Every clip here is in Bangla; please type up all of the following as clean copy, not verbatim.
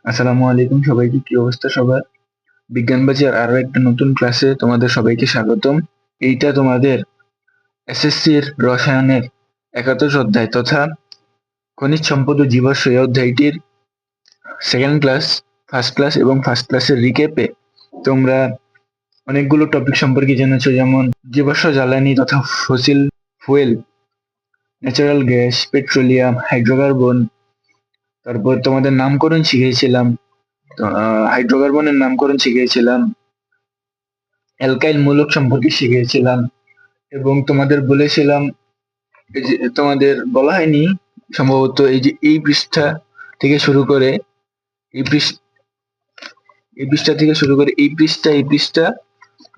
আসসালামু আলাইকুম সবাইকে, কি অবস্থা সবার? বিজ্ঞান বাজার আরো একটা নতুন ক্লাসে তোমাদের সবাইকে স্বাগতম। এইটা তোমাদের এসএসসির রসায়নের ৭১ অধ্যায় তথা খনিজ সম্পদ ও জীবাশ্ম এই অধ্যায়টির সেকেন্ড ক্লাস, ফার্স্ট ক্লাস এবং ফার্স্ট ক্লাসের রিক্যাপে তোমরা অনেকগুলো টপিক সম্পর্কে জেনেছো, যেমন জীবাশ্ম জ্বালানি তথা fossil fuel, natural gas, petroleum, hydrocarbon. তারপর তোমাদের নামকরণ শিখিয়েছিলাম, হাইড্রোকার্বনের নামকরণ শিখিয়েছিলাম, অ্যালকাইল মূলক সম্পর্কে শিখিয়েছিলাম এবং তোমাদের বলেছিলাম, এই যে তোমাদের বলা হয়নি সম্ভবত, এই যে এই পৃষ্ঠা থেকে শুরু করে এই পৃষ্ঠা এই পৃষ্ঠা থেকে শুরু করে এই পৃষ্ঠা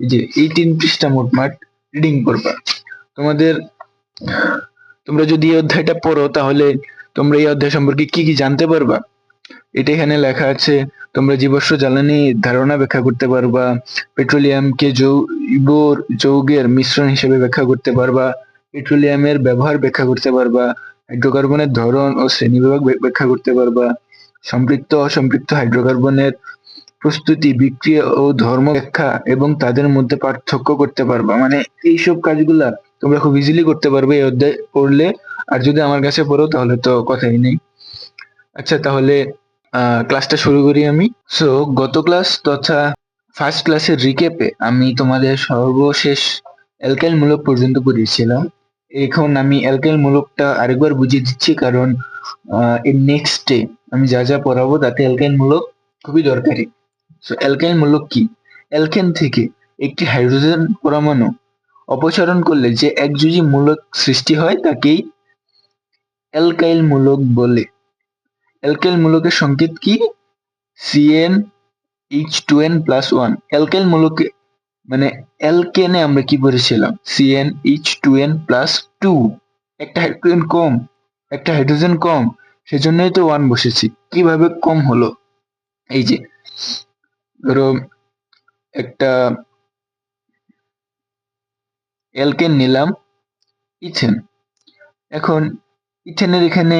এই যে এই ৩ পৃষ্ঠা মোটমাট রিডিং করবা। তোমাদের তোমরা যদি এই অধ্যায়টা পড়ো তাহলে তোমরা এই অধ্যায় সম্পর্কে কি কি জানতে পারবা। এটা এখানে লেখা আছে। তোমরা জীবাশ্ম জ্বালানি ধারণা ব্যাখ্যা করতে পারবা, পেট্রোলিয়ামকে জৈব যৌগের মিশ্রণ হিসেবে ব্যাখ্যা করতে পারবা, পেট্রোলিয়ামের ব্যবহার ব্যাখ্যা করতে পারবা, হাইড্রোকার্বনের ধরন ও শ্রেণীবিভাগ ব্যাখ্যা করতে পারবা, সম্পৃক্ত অসম্পৃক্ত হাইড্রোকার্বনের প্রস্তুতি, বিক্রিয়া ও ধর্ম ব্যাখ্যা এবং তাদের মধ্যে পার্থক্য করতে পারবা। মানে এইসব কাজগুলা তোমরা খুব ইজিলি করতে পারবে এই অধ্যায় পড়লে। আর যদি আমার কাছে পড়ো তাহলে তো কথাই নেই। আচ্ছা, তাহলে ক্লাসটা শুরু করি আমি। সো গত ক্লাস তথা ফার্স্ট ক্লাসের রিক্যাপে আমি তোমাদের সর্বশেষ অ্যালকাইল মূলক পর্যন্ত পড়িয়েছিলাম। এখন আমি অ্যালকাইল মূলকটা আরেকবার বুঝিয়ে দিচ্ছি, কারণ এর নেক্সটে আমি যা যা পড়াবো তাতে অ্যালকাইল মূলক খুবই দরকারি। সো অ্যালকাইল মূলক কি? অ্যালকেন থেকে একটি হাইড্রোজেন পরমাণু অপসারণ করলে যে একযোজী মূলক সৃষ্টি হয় তাকেই অ্যালকাইল মূলক বলে। অ্যালকাইল মূলকের সংকেত কি? CnH2n+1। অ্যালকাইল মূলকে মানে অ্যালকেনে আমরা কি পড়েছিলাম? CnH2n+2। একটা হাইড্রোজেন কম, সেজন্যই তো 1 বসেছি। কিভাবে কম হলো? এই যে ধরো একটা অ্যালকেন নিলাম, ইথেন। এখন ইথেনের এখানে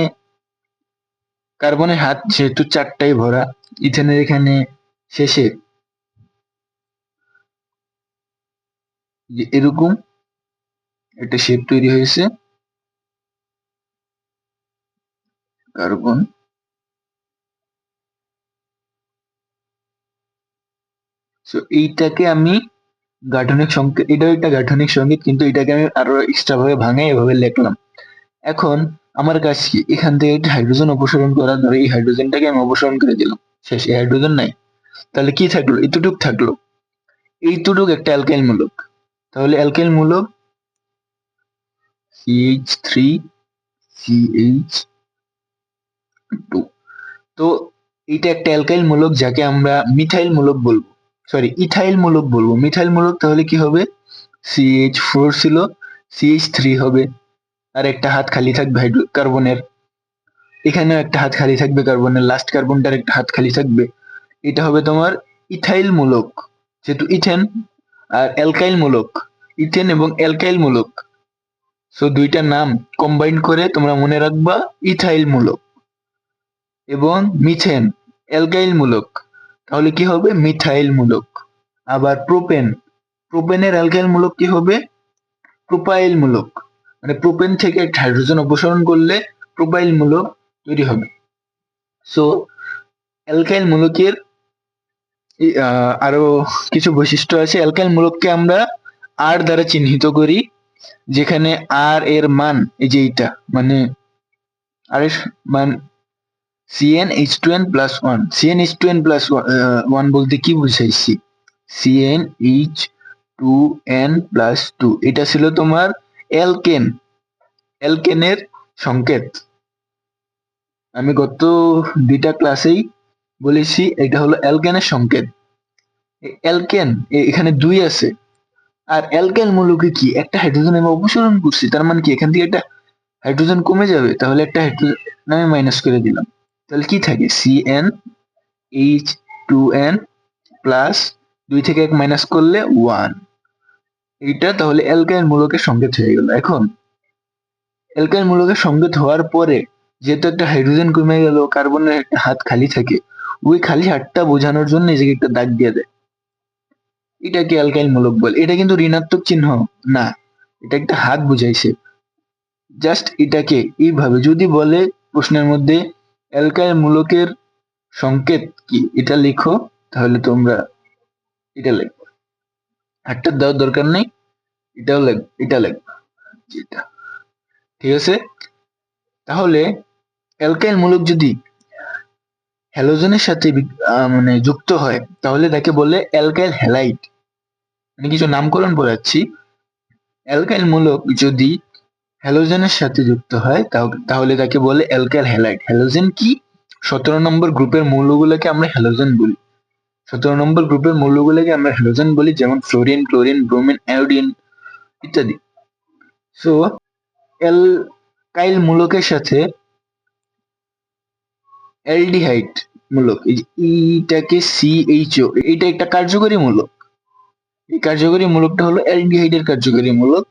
কার্বনের হাত যেহেতু 4টাই ভরা, ইথেনের এখানে শেষে যে এরকম একটা শেপ তৈরি হয়েছে, কার্বন। সো এইটাকে আমি গাঠনিক সংকেত, এটাও একটা গাঠনিক সংকেত, কিন্তু এটাকে আমি আরো এক্সট্রা ভাবে ভাঙে এভাবে লিখলাম। এখন আমার কাজ কি? এখান থেকে একটা হাইড্রোজেন অপসারণ করা, ধরো এই হাইড্রোজেনটাকে আমি অপসারণ করে দিলাম, শেষ। এই হাইড্রোজেন নাই, তাহলে কি থাকলো? এতটুক থাকলো। এইটুক একটা অ্যালকাইল মূলক। তাহলে অ্যালকাইল মূলক CH3CH2। তো এইটা একটা অ্যালকাইল মূলক যাকে আমরা মিথাইল মূলক বলবো, সরি ইথাইল মূলক বলবো। মিথাইল মূলক তাহলে কি হবে? CH4 ছিল, CH3 হবে, আর একটা হাত খালি থাকবে কার্বনের। এখানেও একটা হাত খালি থাকবে কার্বনের, লাস্ট কার্বনটার একটা হাত খালি থাকবে। এটা হবে তোমার ইথাইল মূলক, যেহেতু ইথেন আর অ্যালকাইল মূলক, ইথেন এবং অ্যালকাইল মূলক। সো দুইটা নাম কম্বাইন করে তোমরা মনে রাখবা ইথাইল মূলক। এবং মিথেন অ্যালকাইল মূলক, তাহলে কি হবে? মিথাইল মূলক। আবার প্রোপেনের অ্যালকাইল মূলক কি হবে? প্রোপাইল মূলক। মানে প্রোপেন থেকে একটা হাইড্রোজেন অপসারণ করলে প্রোপাইল মূলক তৈরি হবে। সো অ্যালকাইল মূলকের আরো কিছু বৈশিষ্ট্য আছে। অ্যালকাইল মূলককে আমরা আর দ্বারা চিহ্নিত করি, যেখানে আর এর মান এই যে এইটা, মানে আর এর মান CnH2n+1। CnH2n+1 বলতে কি বুঝাইছি? CnH2n+2 এটা ছিল তোমার অ্যালকেন, অ্যালকেনের সংকেত। আমি গত 2টা ক্লাসেই বলেছি এটা হলো অ্যালকেনের সংকেত। অ্যালকেন এখানে 2 আছে। আর অ্যালকাইল মূলকে কি? একটা হাইড্রোজেন আমি অপসারণ করছি, তার মানে কি এখান থেকে একটা হাইড্রোজেন কমে যাবে, তাহলে একটা হাইড্রোজেন আমি মাইনাস করে দিলাম। তাহলে কি থাকে? CnH2n প্লাস 2 থেকে 1 মাইনাস করলে 1। এইটা তাহলে অ্যালকাইল মূলকের সংকেত হয়ে গেল। এখন অ্যালকাইল মূলকের সংকেত হওয়ার পরে যেহেতু একটা হাইড্রোজেন কমে গেল, কার্বনের একটা হাত খালি থাকে, ওই খালি হাতটা বোঝানোর জন্য এই জায়গায় একটা দাগ দিয়ে দেয়। এটাকে অ্যালকাইল মূলক বলে। এটা কিন্তু ঋণাত্মক চিহ্ন না, এটা একটা হাত বুঝাইছে। জাস্ট এটাকে এইভাবে যদি বলে প্রশ্নের মধ্যে অ্যালকাইল মূলকের সংকেত কি, এটা লিখো, তাহলে তোমরা এটা লিখবে। হাতটা দেওয়ার দরকার নেই, এটাও লিখবে, এটা লিখবে, এটা ঠিক আছে। তাহলে অ্যালকাইল মূলক যদি হ্যালোজেনের সাথে মানে যুক্ত হয় তাহলে তাকে বলে অ্যালকাইল হ্যালাইড। আমি কিছু নামকরণ বলাচ্ছি। অ্যালকাইল মূলক যদি হ্যালোজেনের সাথে যুক্ত হয় তাহলে তাকে বলে অ্যালকাইল হ্যালাইড। হ্যালোজেন কি? 17 নম্বর গ্রুপের মৌলগুলোকে আমরা হ্যালোজেন বলি। 17 নম্বর গ্রুপের মৌলগুলোকে আমরা হ্যালোজেন বলি, যেমন ফ্লোরিন, ক্লোরিন, ব্রোমিন, আয়োডিন ইত্যাদি। সো অ্যালকাইল মূলকের সাথে অ্যালডিহাইড মূলক, এইটাকে CHO, এটা একটা কার্যকরী মূলক। এই কার্যকরী মূলকটা হলো অ্যালডিহাইডের কার্যকরী মূলক।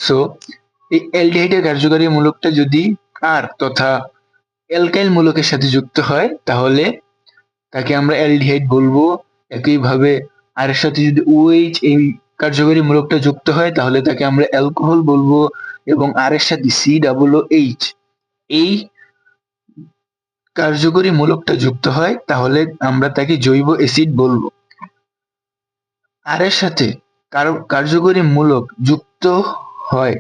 সো এই অ্যালডিহাইডের কার্যকরী মূলকটা যদি আর তথা অ্যালকাইল মূলকের সাথে যুক্ত হয় তাহলে তাকে আমরা অ্যালডিহাইড বলবো। একইভাবে আর এর সাথে যদি OH এই কার্যকরী মূলকটা যুক্ত হয় তাহলে তাকে আমরা অ্যালকোহল বলবো, এবং আর এর সাথে COOH এই কার্যকরী মূলকটা যুক্ত হয় তাহলে আমরা তাকে জৈব অ্যাসিড বলবো। আর এর সাথে কার্যকরী মূলক যুক্ত হয়ে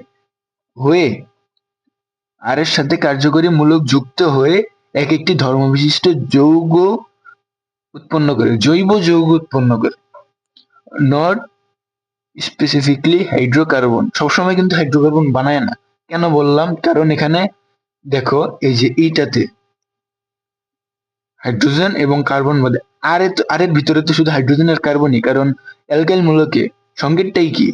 আর এর সাথে কার্যকরী মূলক যুক্ত হয়ে এক একটি ধর্মবিশিষ্ট যৌগ উৎপন্ন করে, জৈব যৌগ উৎপন্ন করে। নট স্পেসিফিকলি হাইড্রোকার্বন, সবসময় কিন্তু হাইড্রোকার্বন বানায় না। কেন বললাম? কারণ এখানে দেখো এই যে এইটাতে হাইড্রোজেন এবং কার্বন বাদে আর এর ভিতরে তো শুধু হাইড্রোজেন আর কার্বনই, কারণ অ্যালকাইল মূলকে সংকেতটাই কি?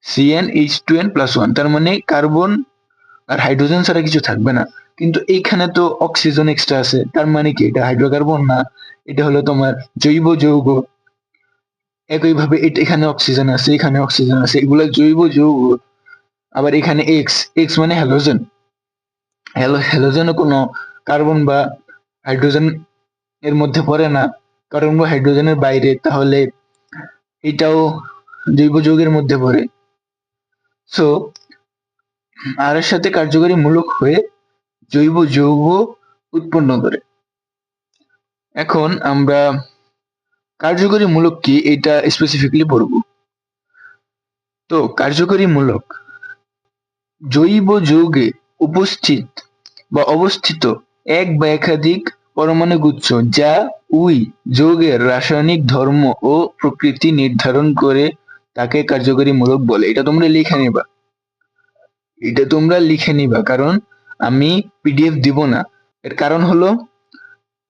CnH2n+1, তার মানে কার্বন আর হাইড্রোজেন ছাড়া কিছু থাকবে না। কিন্তু এইখানে তো অক্সিজেন এক্সট্রা আছে, তার মানে কি এটা হাইড্রোকার্বন না, এটা হলো তোমার জৈব যৌগ। একইভাবে এখানে অক্সিজেন আছে, এখানে অক্সিজেন আছে, এগুলো জৈব যৌগ। আবার এখানে এক্স মানে হ্যালোজেন, হ্যালোজেনও কোনো কার্বন বা হাইড্রোজেন এর মধ্যে পড়ে না, কার্বন বা হাইড্রোজেনের বাইরে, তাহলে এটাও জৈব যৌগের মধ্যে পড়ে। সো আর এর সাথে কার্যকরী মূলক হয়ে জৈব যৌগ উৎপন্ন করে। এখন আমরা কার্যকরী মূলক কি এটা স্পেসিফিকলি পড়ব। তো কার্যকরী মূলক জৈব যৌগে উপস্থিত বা অবস্থিত এক বা একাধিক পরমাণু গুচ্ছ যা ওই যৌগের রাসায়নিক ধর্ম ও প্রকৃতি নির্ধারণ করে তাকে কার্যকরী মূলক বলে। এটা তোমরা লিখে নিবা, কারণ আমি PDF দিব না। এর কারণ হলো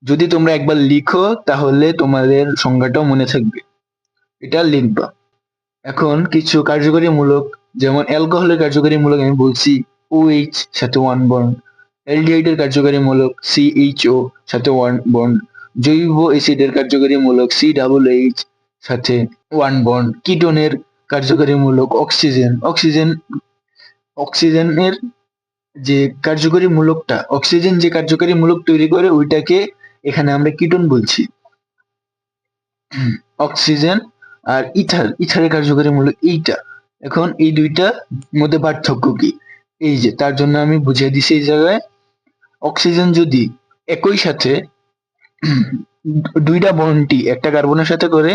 যদি তোমরা একবার লিখো তাহলে তোমাদের সংজ্ঞাটাও মনে থাকবে, এটা লিখবা। এখন কিছু কার্যকরী মূলক, যেমন অ্যালকোহলের কার্যকরী মূলক আমি বলছি OH সাথে 1 বন্ড, অ্যালডিহাইডের কার্যকরী মূলক CHO সাথে 1 বন্ড, জৈব অ্যাসিডের কার্যকরী মূলক COOH সাথে 1 বন্ড, কিটোনের কার্যকরী মূলক অক্সিজেনের যে কার্যকরী মূলকটা, অক্সিজেন যে কার্যকরী মূলক তৈরি করে ওইটাকে এখানে আমরা কিটোন বলছি। অক্সিজেন আর ইথারের কার্যকরী মূলক এইটা। এখন এই দুইটার মধ্যে পার্থক্য কি, এই যে তার জন্য আমি বুঝিয়ে দিছি এই জায়গায়। অক্সিজেন যদি একই সাথে দুইটা বন্ডটি একটা কার্বনের সাথে করে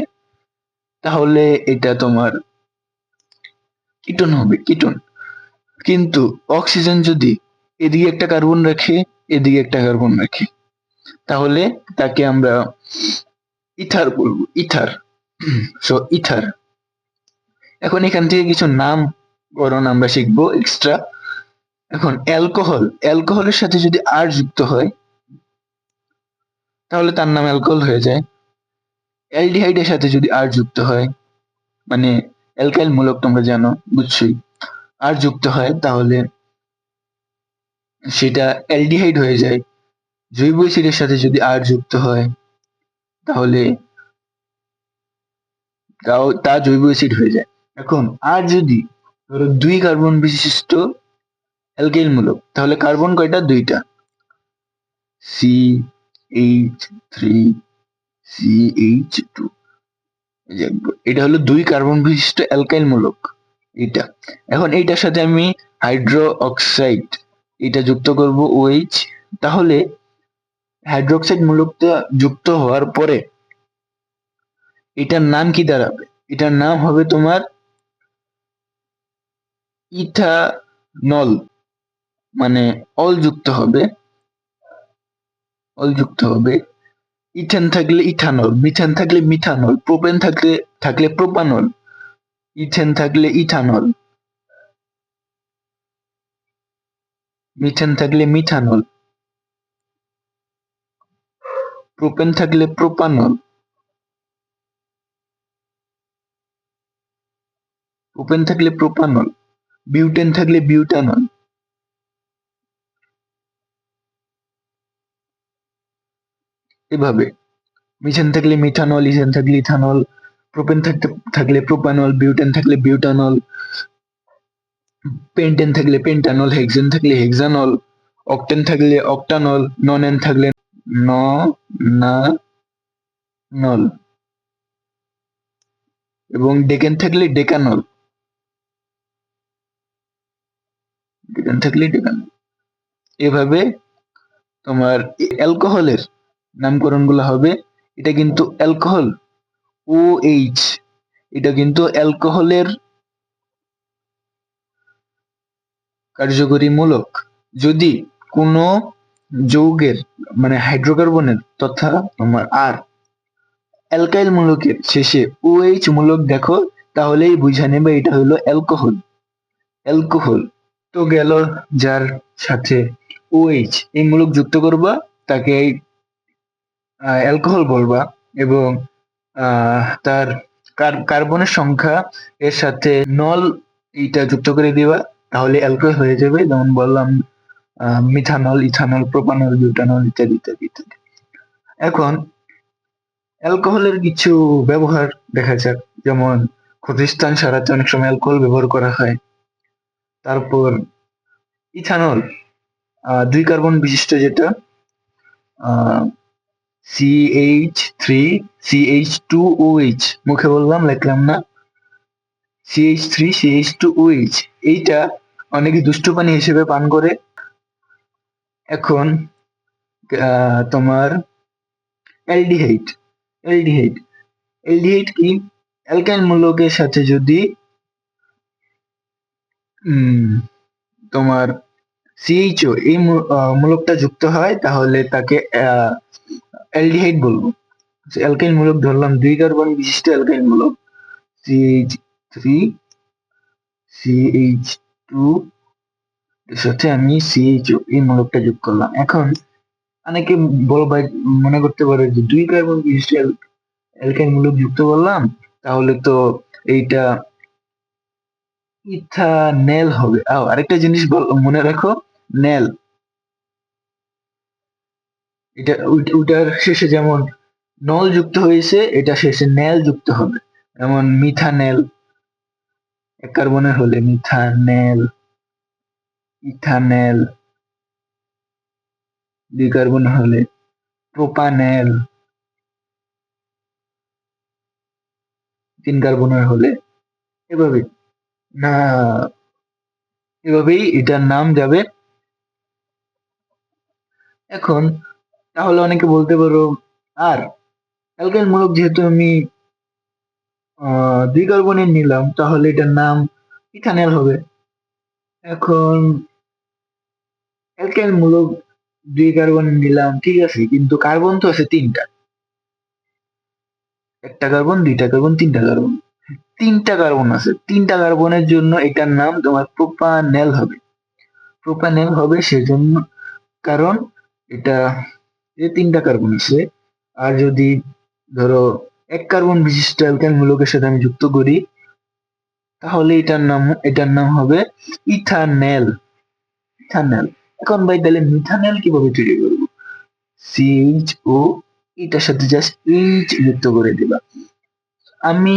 তাহলে এটা তোমার কিটোন হবে, কিটোন। কিন্তু অক্সিজেন যদি এদিকে একটা কার্বন রাখে এদিকে একটা কার্বন রাখে তাহলে তাকে আমরা ইথার বলবো, ইথার। So ether. এখন এখান থেকে কিছু নামকরণ আমরা শিখবো এক্সট্রা। এখন অ্যালকোহলের সাথে যদি আর যুক্ত হয় তাহলে তার নাম অ্যালকোহল হয়ে যায়। অ্যালডিহাইডের সাথে যদি আর যুক্ত হয়, মানে অ্যালকাইল মূলক তোমরা জানো, বুঝছই, আর যুক্ত হয় তাহলে সেটা অ্যালডিহাইড হয়ে যায়। জৈব অ্যাসিডের সাথে যদি আর যুক্ত হয় তাহলে তা জৈব অ্যাসিড হয়ে যায়। এখন আর যদি ধরো 2 কার্বন বিশিষ্ট অ্যালকাইল মূলক, তাহলে কার্বন কয়টা? 2টা, CH3 CH2, এটা হলো 2 কার্বন বিশিষ্ট অ্যালকাইল মূলক। এটা এখন এইটার সাথে আমি হাইড্রো অক্সাইড এটা যুক্ত করব OH, তাহলে হাইড্রোক্সাইড মূলকটা যুক্ত হওয়ার পরে এটার নাম কি দাঁড়াবে? এটার নাম হবে তোমার ইথানল, মানে অল যুক্ত হবে, ইথেন থাকলে ইথানল, মিথেন থাকলে মিথানল, প্রোপেন থাকলে প্রোপানল, ইথেন থাকলে ইথানল, মিথেন থাকলে মিথানল, প্রোপেন থাকলে প্রোপানল, বিউটেন থাকলে বিউটানল। এভাবে মিথেন থাকলে মিথানল, ইথেন থাকলে ইথানল, প্রোপেন থাকলে প্রোপানল, বিউটেন থাকলে বিউটানল, পেন্টেন থাকলে পেন্টানল, হেক্সেন থাকলে হেক্সানল, অক্টেন থাকলে অক্টানল, ননেন থাকলে ননানল এবং ডেকেন থাকলে ডেকানল। এভাবে তোমার অ্যালকোহলের নামকরণ গুলো হবে। এটা কিন্তু অ্যালকোহল OH, এটা কিন্তু অ্যালকোহলের কার্যকরী মূলক। যদি কোনো যৌগের মানে হাইড্রোকার্বনের তথা তোমার আর অ্যালকাইল মূলকের শেষে OH মূলক দেখো, তাহলেই বুঝে নেবে এটা হলো অ্যালকোহল। তো গেল, যার সাথে OH এই মূলক যুক্ত করবা তাকে অ্যালকোহল বলবা, এবং তার কার্বনের সংখ্যা এর সাথে নল এইটা যুক্ত করে দিবা, তাহলে অ্যালকোহল হয়ে যাবে। যেমন বললাম মিথানল, ইথানল, প্রোপানল, বিউটানল ইত্যাদি ইত্যাদি ইত্যাদি। এখন অ্যালকোহলের কিছু ব্যবহার দেখা যাক, যেমন ক্ষতিস্থান সারাতে অনেক সময় অ্যালকোহল ব্যবহার করা হয়। তারপর ইথানল 2 কার্বন বিশিষ্ট, যেটা CH3CH2OH, মুখে বললাম লিখলাম না, CH3CH2OH, এইটা অনেকে দুষ্টু পানি হিসেবে পান করে। এখন তোমার অ্যালডিহাইড কি? অ্যালকাইল মূলকের সাথে যদি তোমার CHO এই মূলকটা যুক্ত হয়, তাহলে তাকে অ্যালডিহাইড বলবো। অ্যালকাইল মূলক ধরলাম 2 কার্বন বিশিষ্ট অ্যালকাইল মূলক CH3CH2 এর সাথে আমি CHO এই মূলকটা যোগ করলাম। এখন অনেকে মনে করতে পারে যে 2 কার্বন বিশিষ্ট অ্যালকাইল মূলক যুক্ত করলাম, তাহলে তো এইটা ইথানেল হবে। আরেকটা জিনিস মনে রাখো, নেল, এটা ওইটার শেষে যেমন নল যুক্ত হয়েছে, এটা শেষে নেল যুক্ত হবে। যেমন মিথানেল 1 কার্বনের হলে মিথানেল, ইথানেল 2 কার্বন হলে প্রোপানেল, 3 কার্বনের হলে। এভাবেই না, এভাবেই এটার নাম যাবে। এখন তাহলে অনেকে বলতে পারো, আর অ্যালকাইল মূলক যেহেতু আমি 2 কার্বনের নিলাম, তাহলে এটার নাম ইথানেল হবে। এখন অ্যালকাইল মূলক 2 কার্বন নিলাম, ঠিক আছে, কিন্তু কার্বন তো আছে 3টা, 1টা কার্বন, 2টা কার্বন, 3টা কার্বন, 3টা কার্বন আছে। 3টা কার্বনের জন্য এটার নাম তোমার প্রোপানেল হবে সেজন্য, কারণ এটা 3টা কার্বন আছে। আর যদি ধরো 1 কার্বন বিশিষ্ট অ্যালকাইল মূলকের সাথে আমি যুক্ত করি, তাহলে এটার নাম হবে ইথানেল। এখন ভাই তাহলে মিথানেল কিভাবে তৈরি করবো? CHO এটার সাথে জাস্ট H যুক্ত করে দিবা। আমি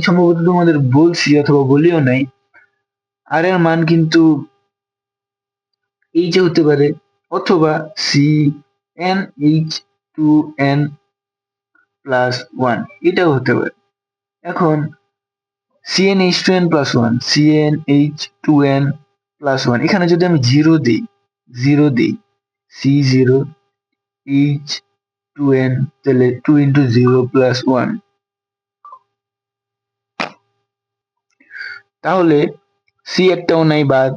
সম্ভবত তোমাদের বলছি অথবা বলিও নাই, আর এর মান কিন্তু H হতে পারে, অথবা CnH2n প্লাস ওয়ান, এটাও হতে পারে। এখন CnH2n plus one, CnH2n plus one, এখানে যদি আমি জিরো দিই C0H2n, তাহলে 2 × 0 প্লাস ওয়ান, তাহলে সি একটাও নাই বাদ,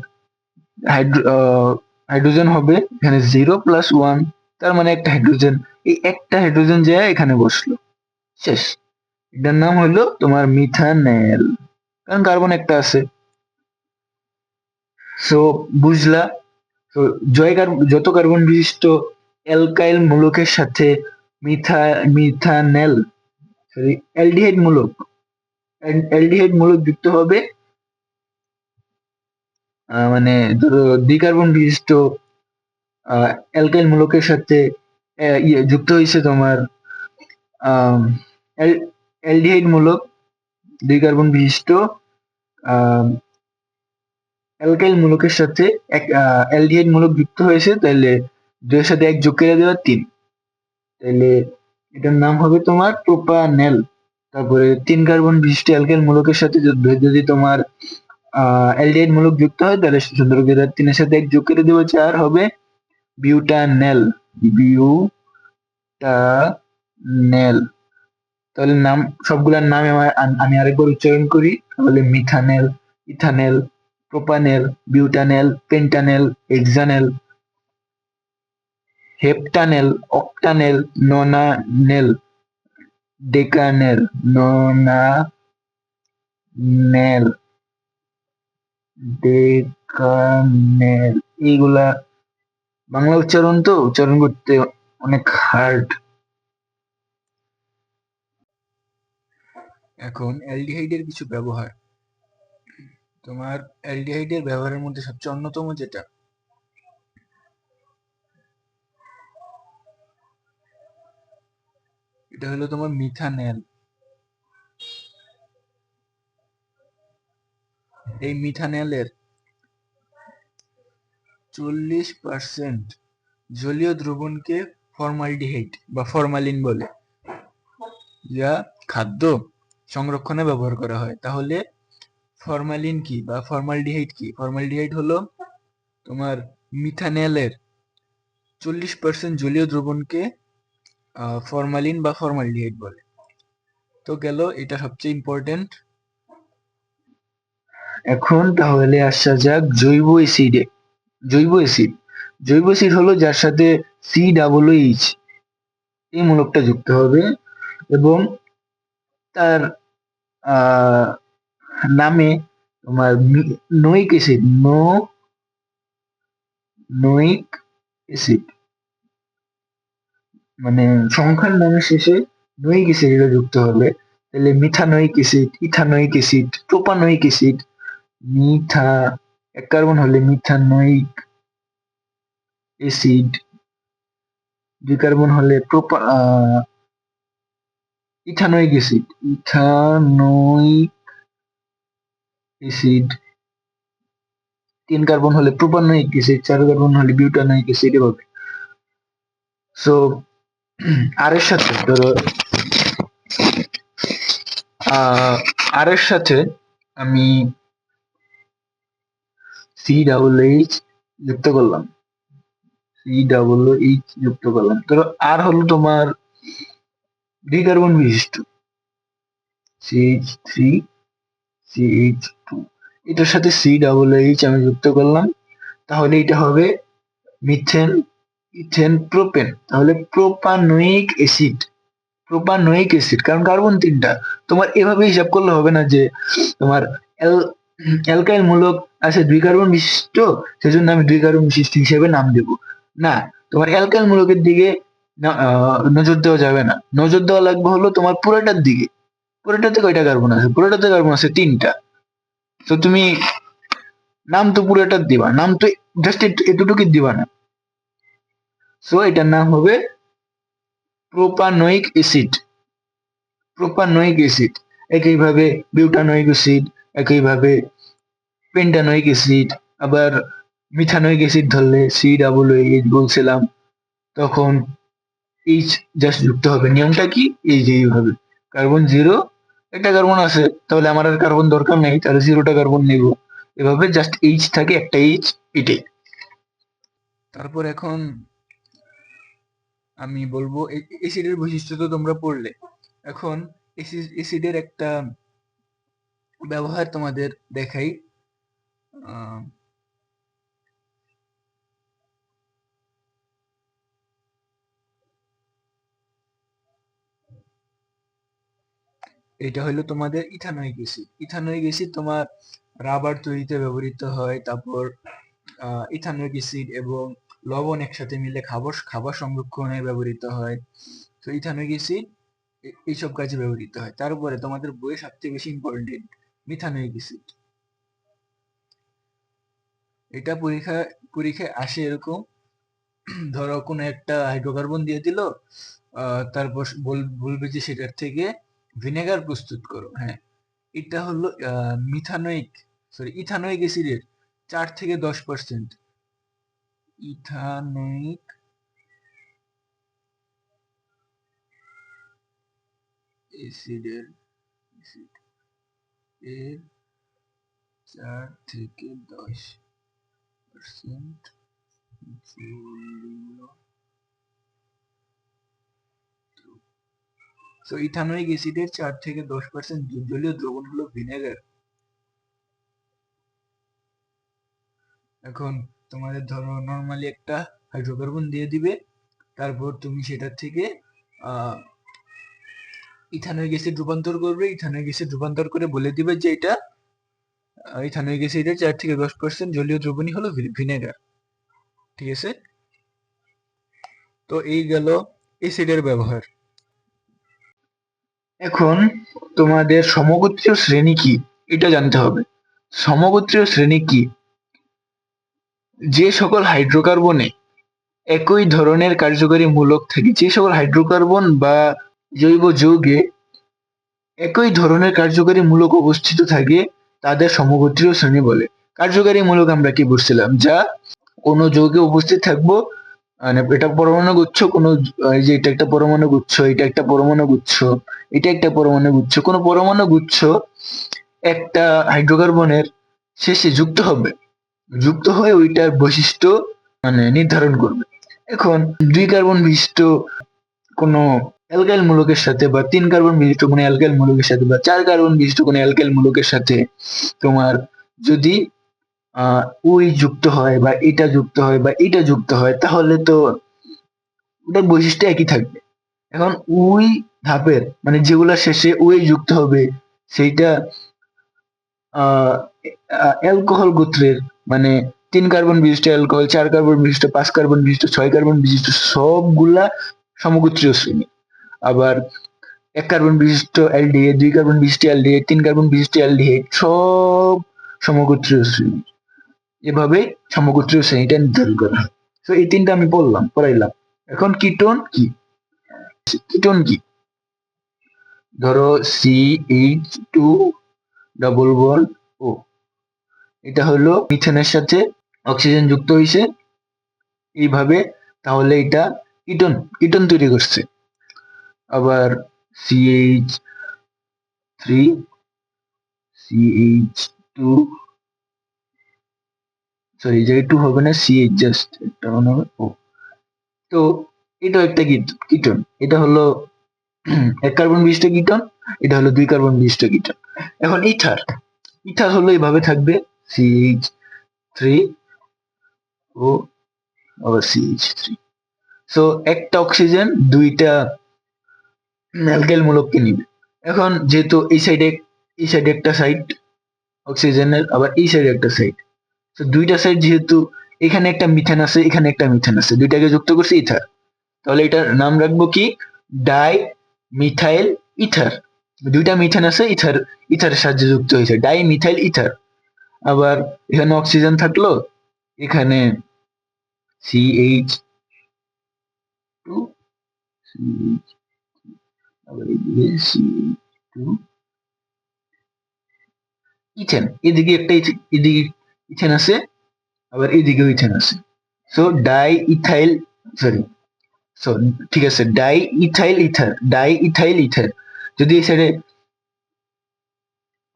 হাইড্রোজেন হবে এখানে 0 + 1, তার মানে একটা হাইড্রোজেন, এই একটা হাইড্রোজেন যায় এখানে বসলো, শেষ। এটার নাম হলো তোমার মিথানেল, কারণ কার্বন একটা আছে। সো বুঝলা? তো যত কার্বন বিশিষ্ট অ্যালকাইল মূলকের সাথে মিথানেল সরি অ্যালডিহাইড মূলক যুক্ত হবে, মানে ধরো দ্বিকার্বন বিশিষ্ট অ্যালকাইল মূলকের সাথে যুক্ত হয়েছে তোমার অ্যালডিহাইড মূলক, দ্বিকার্বন বিশিষ্ট অ্যালকাইল মূলকের সাথে অ্যালডিহাইড মূলক যুক্ত হয়েছে, তাহলে 2 এর সাথে 1 যোগ করে দেওয়া 3, তাহলে এটার নাম হবে তোমার প্রোপানেল। তারপরে 3 কার্বন বিশিষ্ট অ্যালকাইল মূলকের সাথে যদি তোমার অ্যালডিহাইড মূলক যুক্ত হয়, তাহলে সুন্দর করে 3 এর সাথে 1 যোগ করে দেওয়া 4 হবে বিউটানেল। তাহলে নাম সবগুলোর নাম আমি আরেকবার উচ্চারণ করি, তাহলে মিথানেল, ইথানেল, প্রোপানেল, বিউটানেল, পেন্টানেল, হেক্সানেল, হেপ্টানেল, অক্টানেল, নোনানেল, ডেকানেল, ডেকানেল, এইগুলা বাংলা উচ্চারণ, তো উচ্চারণ করতে অনেক হার্ড। এখন অ্যালডিহাইডের কিছু ব্যবহার, তোমার অ্যালডিহাইডের ব্যবহারের মধ্যে সবচেয়ে অন্যতম যেটা, এটা হলো তোমার মিথানেল। এই মিথানেলের 40% জলীয় দ্রবণকে ফর্মালডিহাইড বা ফরমালিন বলে, যা খাদ্য সংরক্ষণে ব্যবহার করা হয়। তাহলে ফরমালিন কি বা ফর্মালডিহাইড কি? ফর্মালডিহাইড হলো তোমার মিথানেলের 40% জলীয় দ্রবণকে ফরমালিন বা ফর্মালডিহাইড বলে। তো গেল, এটা সবচেয়ে ইম্পর্টেন্ট। এখন তাহলে আসা যাক জৈব অ্যাসিডে। জৈব অ্যাসিড হলো যার সাথে COOH এই মূলকটা যুক্ত হবে এবং তার নামে তোমার নোয়িক অ্যাসিড, মানে সংখ্যার নামের শেষে নোয়িক অ্যাসিড এটা যুক্ত হবে, তাহলে methanoic acid, ethanoic acid, propanoic acid. এক কার্বন হলে মিথানোয়িক অ্যাসিড, 2 কার্বন হলে ইথানোয়িক অ্যাসিড, 3 কার্বন হলে প্রোপানোয়িক অ্যাসিড, 4 কার্বন হলে বিউটানোয়িক অ্যাসিড, এভাবে। সো আর এর সাথে ধরো আর এর সাথে আমি COOH যুক্ত করলাম, ধরো আর হলো তোমার 2 কার্বন বিশিষ্ট CH3CH2, এটার সাথে COOH আমি যুক্ত করলাম, তাহলে এটা হবে মিথেন, ইথেন, প্রোপেন। তাহলে প্রোপানোয়িক অ্যাসিড, কারণ কার্বন 3টা। তোমার এভাবে হিসাব করলে হবে না যে তোমার অ্যালকাইল মূলক আছে 2 কার্বন বিশিষ্ট, সেজন্য আমি 2 কার্বন বিশিষ্ট হিসেবে নাম দেব না। তোমার অ্যালকাইল মূলকের দিকে নজর দেওয়া যাবে না, নজর দেওয়া লাগবে হলো তোমার পুরোটার দিকে। পুরোটাতে কয়টা কার্বন আছে? পুরোটাতে কার্বন আছে 3টা। তো তুমি নাম তো পুরোটার দিবা, নাম তো জাস্ট এতটুকুই দিবা না। সো এটার নাম হবে প্রোপানোয়িক অ্যাসিড। একইভাবে বিউটানোয়িক অ্যাসিড, একইভাবে পেন্টানোয়িক অ্যাসিড, আবার মিথানোয়িক অ্যাসিড ধরলে COOH বলছিলাম, তখন এইচ জাস্ট যুক্ত হবে। নিয়মটা কি? এই যে এইভাবে কার্বন 0, একটা কার্বন আছে, তাহলে আমার আর কার্বন দরকার নেই, তাহলে 0টা কার্বন নেব। এভাবে জাস্ট এইচ থাকে, একটা এইচ, এটাই। তারপর এখন আমি বলবো এসিডের বৈশিষ্ট্য তো তোমরা পড়লে। এখন এসিডের একটা ব্যবহার তোমাদের দেখাই। এটা হলো তোমাদের ইথানোয়িক অ্যাসিড। ইথানোয়িক অ্যাসিড তোমার রাবার তৈরিতে ব্যবহৃত হয়। তারপর ইথানোয়িক অ্যাসিড এবং লবণ একসাথে মিলে খাবার সংরক্ষণে ব্যবহৃত হয়। তো ইথানোয়িক অ্যাসিড এইসব কাজে ব্যবহৃত হয়। তারপরে তোমাদের বইয়ে সবচেয়ে বেশি ইম্পর্টেন্ট মিথানোয়িক অ্যাসিড। এটা পরীক্ষায় আসে এরকম, ধরো কোনো একটা হাইড্রোকার্বন দিয়ে দিল, তারপর বলবে যে সেটার থেকে ভিনেগার প্রস্তুত করো। হ্যাঁ, এটা হলো ইথানোয়িক অ্যাসিডের 4 থেকে 10%। ইথানোয়িক অ্যাসিডের এর 4 থেকে 10% জলীয়। তো ইথানোয়িক অ্যাসিডের 4 থেকে 10% জলীয় দ্রবণ হলো ভিনেগার। এখন তোমাদের ধরো নর্মালি একটা হাইড্রোকার্বন দিয়ে দিবে, তারপর তুমি সেটার থেকে ইথানোয়িক অ্যাসিড রূপান্তর করবে। ইথানোয়িক অ্যাসিড রূপান্তর করে বলে দিবে যে এটা ইথানোয়িক অ্যাসিডের 4 থেকে 10% জলীয় দ্রবণই হলো ভিনেগার। ঠিক আছে? তো এই গেল অ্যাসিডের ব্যবহার। এখন তোমাদের সমগোত্রীয় শ্রেণী কি এটা জানতে হবে। সমগোত্রীয় শ্রেণী কি? যে সকল হাইড্রোকার্বনে একই ধরনের কার্যকরী মূলক থাকে, যে সকল হাইড্রোকার্বন বা জৈব যৌগে একই ধরনের কার্যকরী মূলক অবস্থিত থাকে তাদের সমগোত্রীয় শ্রেণী বলে। কার্যকরী মূলক আমরা কি বুঝছিলাম? যা কোনো যৌগে উপস্থিত থাকবো, মানে এটা পরমাণু গুচ্ছ, কোনো এই যে এটা একটা পরমাণু গুচ্ছ, এটা একটা পরমাণু গুচ্ছ, এটা একটা পরমাণু গুচ্ছ, কোনো পরমাণু গুচ্ছ একটা হাইড্রোকার্বনের শেষে যুক্ত হবে, যুক্ত হয়ে ওইটার বৈশিষ্ট্য মানে নির্ধারণ করবে। এখন 2 কার্বন বিশিষ্ট কোনো অ্যালকাইল মূলকের সাথে বা 3 কার্বন বিশিষ্ট কোনো অ্যালকাইল মূলকের সাথে বা 4 কার্বন বিশিষ্ট কোনো অ্যালকাইল মূলকের সাথে তোমার যদি ওই যুক্ত হয় বা এটা যুক্ত হয় বা এটা যুক্ত হয়, তাহলে তো ওটার বৈশিষ্ট্য একই থাকবে। এখন ওই ধাপের মানে যেগুলা শেষে ওই যুক্ত হবে সেইটা অ্যালকোহল গোত্রের, মানে 3 কার্বন বিশিষ্ট অ্যালকোহল, 4 কার্বন বিশিষ্ট, 5 কার্বন বিশিষ্ট, 6 কার্বন বিশিষ্ট সবগুলা সমগোত্রীয় শ্রেণী। আবার 1 কার্বন বিশিষ্ট অ্যালডিহাইড, 2 কার্বন বিশিষ্ট অ্যালডিহাইড, 3 কার্বন বিশিষ্ট অ্যালডিহাইড সব সমগোত্রীয় শ্রেণী। এভাবে সমগোত্রীয় শ্রেণীটা নির্ধারণ করা হয়। তো এই 3টা আমি পড়াইলাম। এখন কিটোন কি? কিটোন কি? ধরো CH2 ডাবল বন্ড ও, এটা হলো মিথেনের সাথে অক্সিজেন যুক্ত হয়েছে এইভাবে, তাহলে এটা কিটোন কিটোন তৈরি করছে। আবার CH3 CH2, সরি এই জায়গায় 2 হবে না, CH জাস্ট একটা মনে হবে ও। তো এটাও একটা কিটোন। এটা হলো 1 কার্বন বিশিষ্ট কিটোন, এটা হলো 2 কার্বন বিশিষ্ট কিটোন। এখন ইথার, ইথার হলো এইভাবে থাকবে CH3 ও আবার CH3। সো একটা অক্সিজেন 2টা অ্যালকাইল মূলককে নিবে। এখন যেহেতু এই সাইডে একটা সাইড অক্সিজেনের, আবার এই সাইডে একটা সাইড, তো 2টা সাইড যেহেতু এখানে একটা মিথেন আছে, এখানে একটা মিথেন আছে, 2টাকে যুক্ত করছে ইথার, তাহলে এটার নাম রাখবো কি? Die methyl ether. 2টা মিথেন আছে, ইথারের সাহায্যে যুক্ত হয়েছে, ডাই মিথাইল ইথার। আবার এখানে অক্সিজেন থাকলো, এখানে CH2, আবার এদিকে CH2, ইথেন, এদিকে একটা এদিকে ইথেন আছে, আবার এদিকেও ইথেন আছে। So die ethyl, sorry so ঠিক আছে, ডাই ইথাইল ইথার। যদি এই সাইডে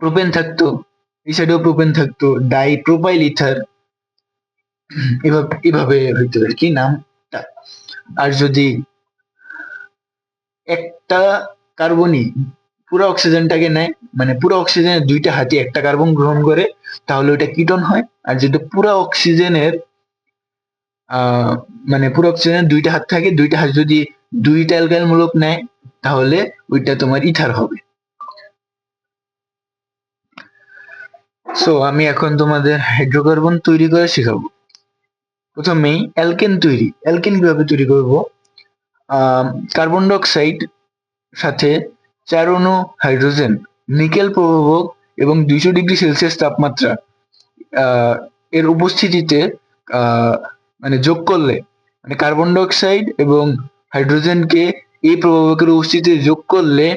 প্রোপেন থাকতো, এই সাইডেও প্রোপেন থাকতো, ডাই প্রোপাইল ইথার, এভাবে এভাবে হইতো আর কি নামটা। আর যদি একটা কার্বনই পুরো অক্সিজেনটাকে নেয়, মানে পুরো অক্সিজেনের দুইটা হাতি একটা কার্বন গ্রহণ করে, তাহলে ওটা কিটন হয়। আর যদি পুরো অক্সিজেনের মানে পুরো অক্সিজেনের দুইটা হাত থাকে, দুইটা হাত যদি দুইটা অ্যালকাইল মূলক নেয়, তাহলে ওইটা তোমার ইথার হবে। সো আমি এখন তোমাদের হাইড্রোকার্বন তৈরি করে শেখাবো। প্রথমেই অ্যালকেন তৈরি। অ্যালকেন কিভাবে তৈরি করব? কার্বন ডাইঅক্সাইড সাথে 4 অণু হাইড্রোজেন নিকেল প্রভাবক এবং 200 ডিগ্রি সেলসিয়াস তাপমাত্রা এর উপস্থিতিতে মানে যোগ করলে, মানে কার্বন ডাইঅক্সাইড এবং হাইড্রোজেনকে এই প্রভাবকের উপস্থিতিতে যোগ করলে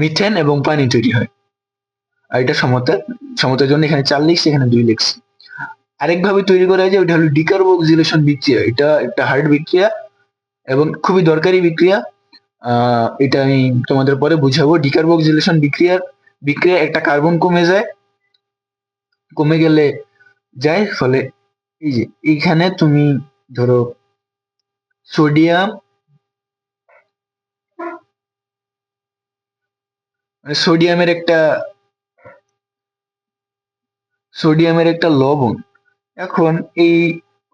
মিথেন এবং পানি তৈরি হয়। আর এটা সমতার জন্য এখানে 4 লিখছি, এখানে 2 লিখছি। আরেকভাবে তৈরি করা যায়, ওটা হলো ডিকার্বক্সিলেশন বিক্রিয়া। এটা একটা হার্ড বিক্রিয়া এবং খুবই দরকারি বিক্রিয়া। এটা আমি তোমাদের পরে বুঝাবো। ডিকার্বক্সিলেশন বিক্রিয়া একটা কার্বন কমে গেলে যায়, ফলে এই যে এইখানে তুমি ধরো সোডিয়াম, মানে সোডিয়ামের একটা লবণ। এখন এই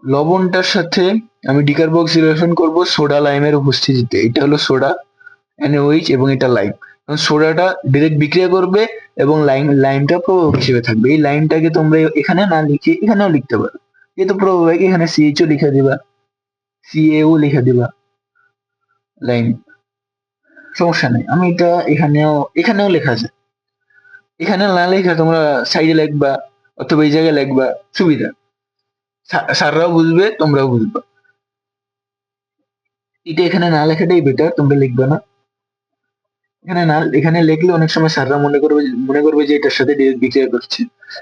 লবণটার সাথে আমি ডিকার্বক্সিলেশন করব সোডা লাইমের উপস্থিতিতে। এটা হলো সোডা NaOH এবং এটা লাইম। সোডাটা ডিরেক্ট বিক্রিয়া করবে এবং লাইমটা প্রভাবক হিসেবে থাকবে। এই লাইমটাকে তোমরা এখানে না লিখে এখানেও লিখতে পারো, যেহেতু প্রভাবক এখানে CHO লিখে দিবা, CaO লিখে দিবা, লাইম, সমস্যা নেই। আমি এটা এখানেও লেখা যায়, এখানে না লেখা তোমরা সাইডে লিখবা অথবা এই জায়গায় লিখবা, সুবিধা। স্যাররাও বুঝবে, তোমরাও বুঝবা। এটা এখানে না লেখাটাই বেটার, তোমরা লিখবা না। এখানে লিখলে অনেক সময় স্যাররা মনে করবে যে এটার সাথে ডিরেক্ট বিক্রিয়া করছে,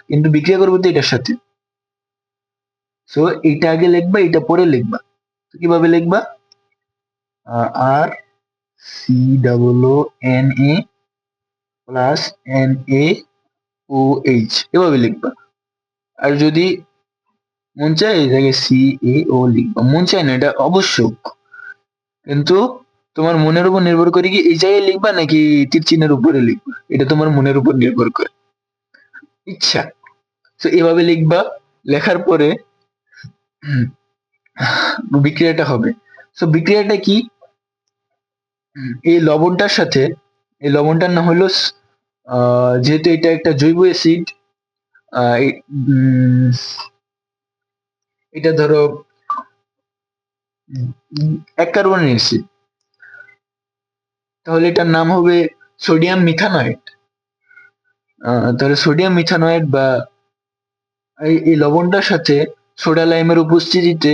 কিন্তু বিক্রিয়া করবে তো এটার সাথে। সো এইটা আগে লিখবা, এটা পরে লিখবা। কিভাবে লিখবা? RCOO প্লাস NaOH এভাবে লিখবা। আর যদি মন চায় এই জায়গায় CaO লিখবা, মন চায় না এটা অবশ্যক, কিন্তু তোমার মনের উপর নির্ভর করে কি এই জায়গায় লিখবা নাকি তীর চিহ্নের উপরে লিখবা, এটা তোমার মনের উপর নির্ভর করে, ইচ্ছা। তো এভাবে লিখবা। লেখার পরে বিক্রিয়াটা হবে। তো বিক্রিয়াটা কি? এই লবণটার নাম হলো, যেহেতু এটা একটা জৈব অ্যাসিড, এটা ধরো 1 কার্বনের অ্যাসিড, তাহলে এটার নাম হবে সোডিয়াম মিথানয়েড। তাহলে সোডিয়াম মিথানয়েড বা এই লবণটার সাথে সোডা লাইমের উপস্থিতিতে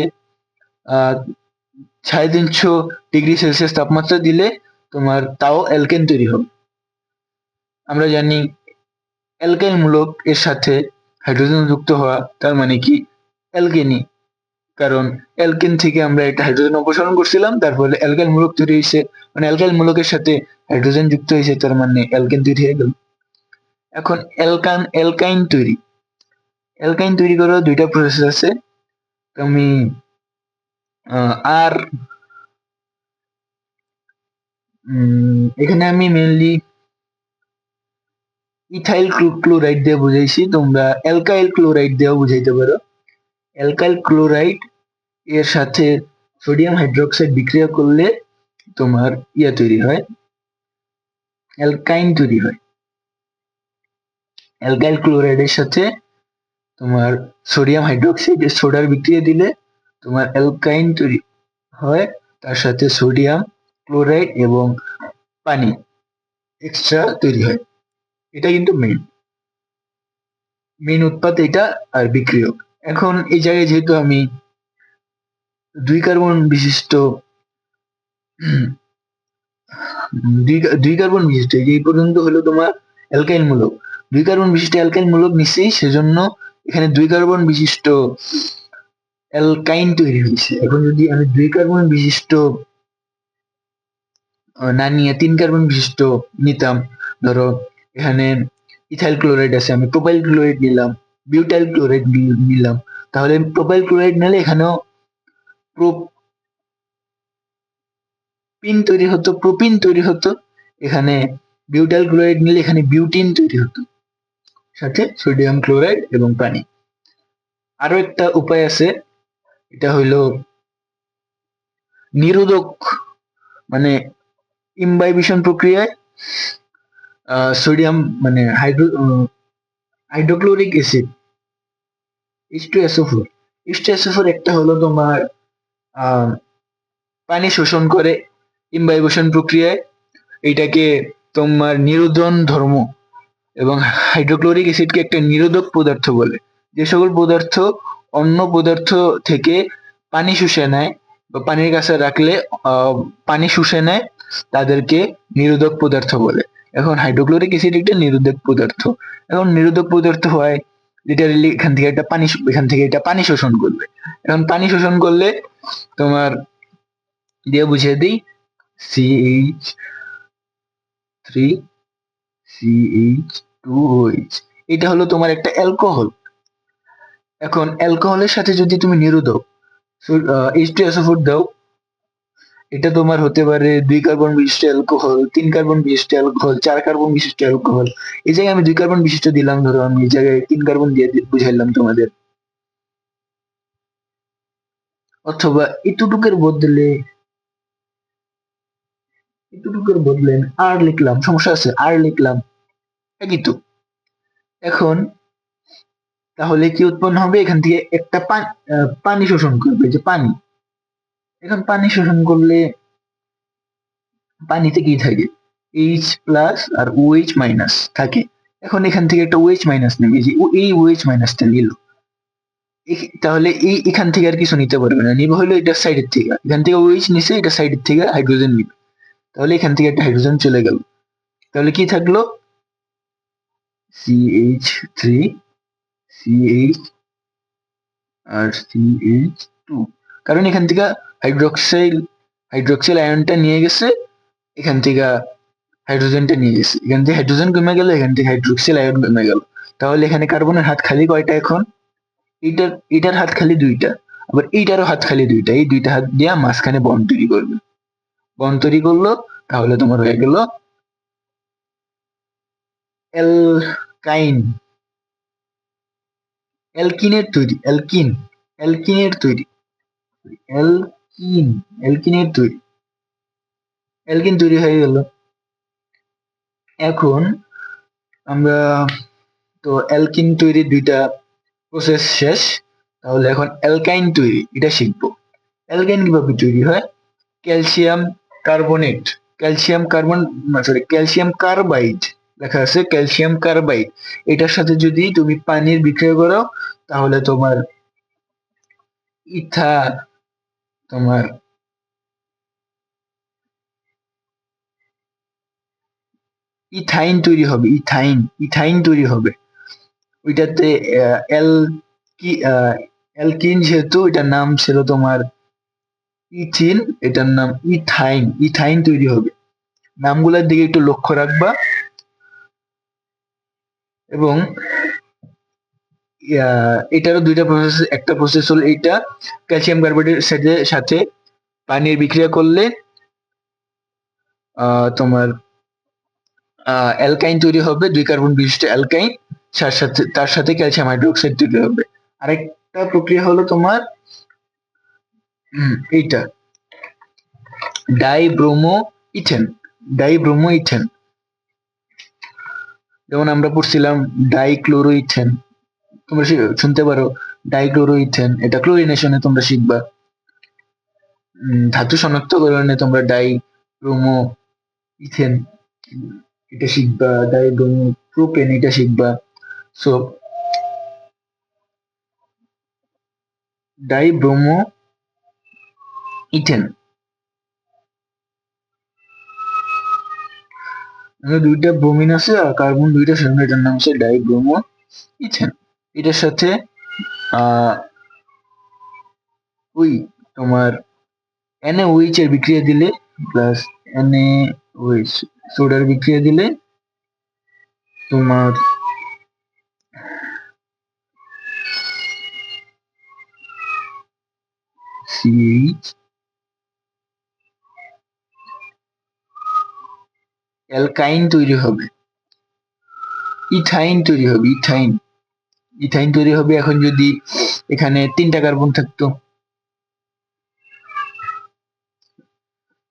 350 ডিগ্রি সেলসিয়াস তাপমাত্রা দিলে তোমার তাও অ্যালকেন তৈরি হবে। আমরা জানি অ্যালকাইল মূলক এর সাথে হাইড্রোজেন যুক্ত হওয়া তার মানে কি অ্যালকেনি, কারণ অ্যালকেন থেকে আমরা একটা হাইড্রোজেন অপসারণ করছিলাম, তার ফলে অ্যালকাইল মূলক তৈরি হয়েছে, মানে অ্যালকাইল মূলকের সাথে হাইড্রোজেন যুক্ত হয়েছে, তার মানে অ্যালকেন তৈরি হয়ে গেল। এখন অ্যালকাইন তৈরি করার 2টা প্রসেস আছে। তুমি আর এখানে আমি মেনলি ইথাইল ক্লোরাইড দিয়ে বুঝাইছি, তোমরা অ্যালকাইল ক্লোরাইড দিয়েও বুঝাইতে পারো। অ্যালকাইল ক্লোরাইড এর সাথে সোডিয়াম হাইড্রোক্সাইড বিক্রিয়া করলে তোমার তৈরি হয়, অ্যালকাইন তৈরি হয়। অ্যালকাইল ক্লোরাইডের সাথে তোমার সোডিয়াম হাইড্রোক্সাইড সোডার বিক্রিয়া দিলে তোমার অ্যালকাইন তৈরি হয়, তার সাথে সোডিয়াম ক্লোরাইড এবং পানি এক্সট্রা তৈরি হয়। এটা কিন্তু মেইন উৎপাদ এটা, আর বিক্রিয়ক। এখন এই জায়গায় যেহেতু আমি 2 কার্বন বিশিষ্ট এই পর্যন্ত হলো তোমার অ্যালকাইল মূলক, 2 কার্বন বিশিষ্ট অ্যালকাইল মূলক নিচ্ছি, সেজন্য এখানে 2 কার্বন বিশিষ্ট অ্যালকাইন তৈরি হয়েছে। এখন যদি আমি 2 কার্বন বিশিষ্ট না নিয়ে 3 কার্বন বিশিষ্ট নিতাম, ধরো এখানে ইথাইল ক্লোরাইড আছে, আমি প্রোপাইল ক্লোরাইড নিলাম, বিউটাইল ক্লোরাইড নিলাম, তাহলে প্রোপাইল ক্লোরাইড নিলে এখানেও প্রোপিন তৈরি হতো, এখানে বিউটাইল ক্লোরাইড নিলে এখানে বিউটিন তৈরি হতো, সাথে সোডিয়াম ক্লোরাইড এবং পানি। আরো একটা উপায় আছে, এটা হইলো নিরোধক, মানে ইমবাইবিশন প্রক্রিয়ায় সোডিয়াম মানে হাইড্রোক্লোরিক অ্যাসিড H2SO4, H2SO4 একটা হলো তোমার পানি শোষণ করে ইমবাইবেশন প্রক্রিয়ায়, এটাকে তোমার নিরোধন ধর্ম, এবং হাইড্রোক্লোরিক অ্যাসিডকে একটা নিরোধক পদার্থ বলে। যে সকল পদার্থ অন্য পদার্থ থেকে পানি শুষে নেয় বা পানির কাছে রাখলে পানি শুষে নেয়, তাদেরকে নিরোধক পদার্থ বলে। এখন হাইড্রোক্লোরিক অ্যাসিড একটা নিরোধক পদার্থ, এখন নিরোধক পদার্থ হয় লিটারেলি এখান থেকে এটা পানি শোষণ করবে। এখন পানি শোষণ করলে তোমার দিয়ে বুঝিয়ে দিই, CH3CH2OH, এটা হলো তোমার একটা অ্যালকোহল। এখন অ্যালকোহলের সাথে যদি তুমি নিরোধক H2SO4 দাও, এটা তোমার হতে পারে 2 কার্বন বিশিষ্ট অ্যালকোহল, 3 কার্বন বিশিষ্ট অ্যালকোহল, 4 কার্বন বিশিষ্ট অ্যালকোহল। এই জায়গায় আমি 2 কার্বন বিশিষ্ট দিলাম, ধরো আমি এই জায়গায় 3 কার্বন দিয়ে বুঝাইলাম তোমাদের। অথবা এতটুকুর বদলে আর লিখলাম, সমস্যা আছে, আর লিখলাম, একই তো। এখন তাহলে কি উৎপন্ন হবে, এখান থেকে একটা পানি শোষণ করবে, যে পানি। এখন পানি শোষণ করলে পানিতে কি থাকে, H+ আর OH- থাকে। এখন এখান থেকে একটা OH- নেবে, যে এই OH- নিল, তাহলে এখান থেকে আর কিছু নিতে পারবে না, নিবে হলো এটা সাইডের থেকে, এখান থেকে OH নিছে, এটা সাইডের থেকে হাইড্রোজেন নিবে, তাহলে এখান থেকে একটা হাইড্রোজেন চলে গেল, তাহলে কি থাকলো, CH3 CH আর CH2, কারণ এখান থেকে হাইড্রোক্সাইল আয়নটা নিয়ে গেছে, এখান থেকে হাইড্রোজেনটা নিয়ে গেছে, এখান থেকে হাইড্রোজেন কমে গেল, এখান থেকে হাইড্রোক্সাইল আয়ন কমে গেল, তাহলে এখানে কার্বনের হাত খালি কয়টা, এখন এটার হাত খালি 2টা, আবার এইটারও হাত খালি 2টা, এই 2টা হাত দিয়ে মাঝখানে বন্ড তৈরি করবে, বন্ড তৈরি করলো, তাহলে তোমার হয়ে গেল অ্যালকাইন, অ্যালকিনের তৈরি, অ্যালকিনের তৈরি, অ্যালকিনের তৈরি, অ্যালকিন তৈরি হয়ে গেল। এখন আমরা তো অ্যালকিন তৈরি 2টা প্রসেস শেষ, তাহলে এখন অ্যালকাইন তৈরি এটা শিখবো। অ্যালকাইন কিভাবে তৈরি হয়, ক্যালসিয়াম কার্বনেট, ক্যালসিয়াম কার্বাইড লেখা আছে, ক্যালসিয়াম কার্বাইড, এটার সাথে যদি তুমি পানির বিক্রিয়া করো, তাহলে তোমার ইথা তোমার ইথাইন তৈরি হবে, ইথাইন তৈরি হবে। ওইটাতে অ্যালকিন যেহেতু, এটার নাম ছিল তোমার ইথিন, এটার নাম ইথাইন তৈরি হবে। নামগুলোর দিকে একটু লক্ষ্য রাখবা। এবং এটারও 2টা প্রসেস, একটা প্রসেস হলো এইটা, ক্যালসিয়াম কার্বাইডের সাথে পানির বিক্রিয়া করলে তোমার অ্যালকাইন তৈরি হবে, 2 কার্বন বিশিষ্ট অ্যালকাইন, তার সাথে ক্যালসিয়াম হাইড্রোক্সাইড তৈরি হবে। আরেকটা প্রক্রিয়া হলো তোমার এইটা ডাইব্রোমো ইথেন, যেমন আমরা পড়ছিলাম ডাইক্লোরোইথেন, তোমরা শুনতে পারো ডাইক্লোরোইথেন, এটা ক্লোরিনেশনে তোমরা শিখবা। ধাতু শনাক্তকরণে তোমরা ডাইব্রোমো ইথেন এটা শিখবা, ডাইব্রোমো প্রোপেন এটা শিখবা। সো ডাইব্রোমো ইথেন, 2টা ব্রোমিন আছে আর কার্বন 2টা সামনে, এটার নাম হচ্ছে ডাইব্রোমো ইথেন। এটার সাথে ওই তোমার NaOH এর বিক্রিয়া দিলে প্লাস এনে ওই সোডার বিক্রিয়া দিলে তোমার CH অ্যালকাইন তৈরি হবে, ইথাইন তৈরি হবে, ইথাইন তৈরি হবে। এখন যদি এখানে 3টা কার্বন থাকতো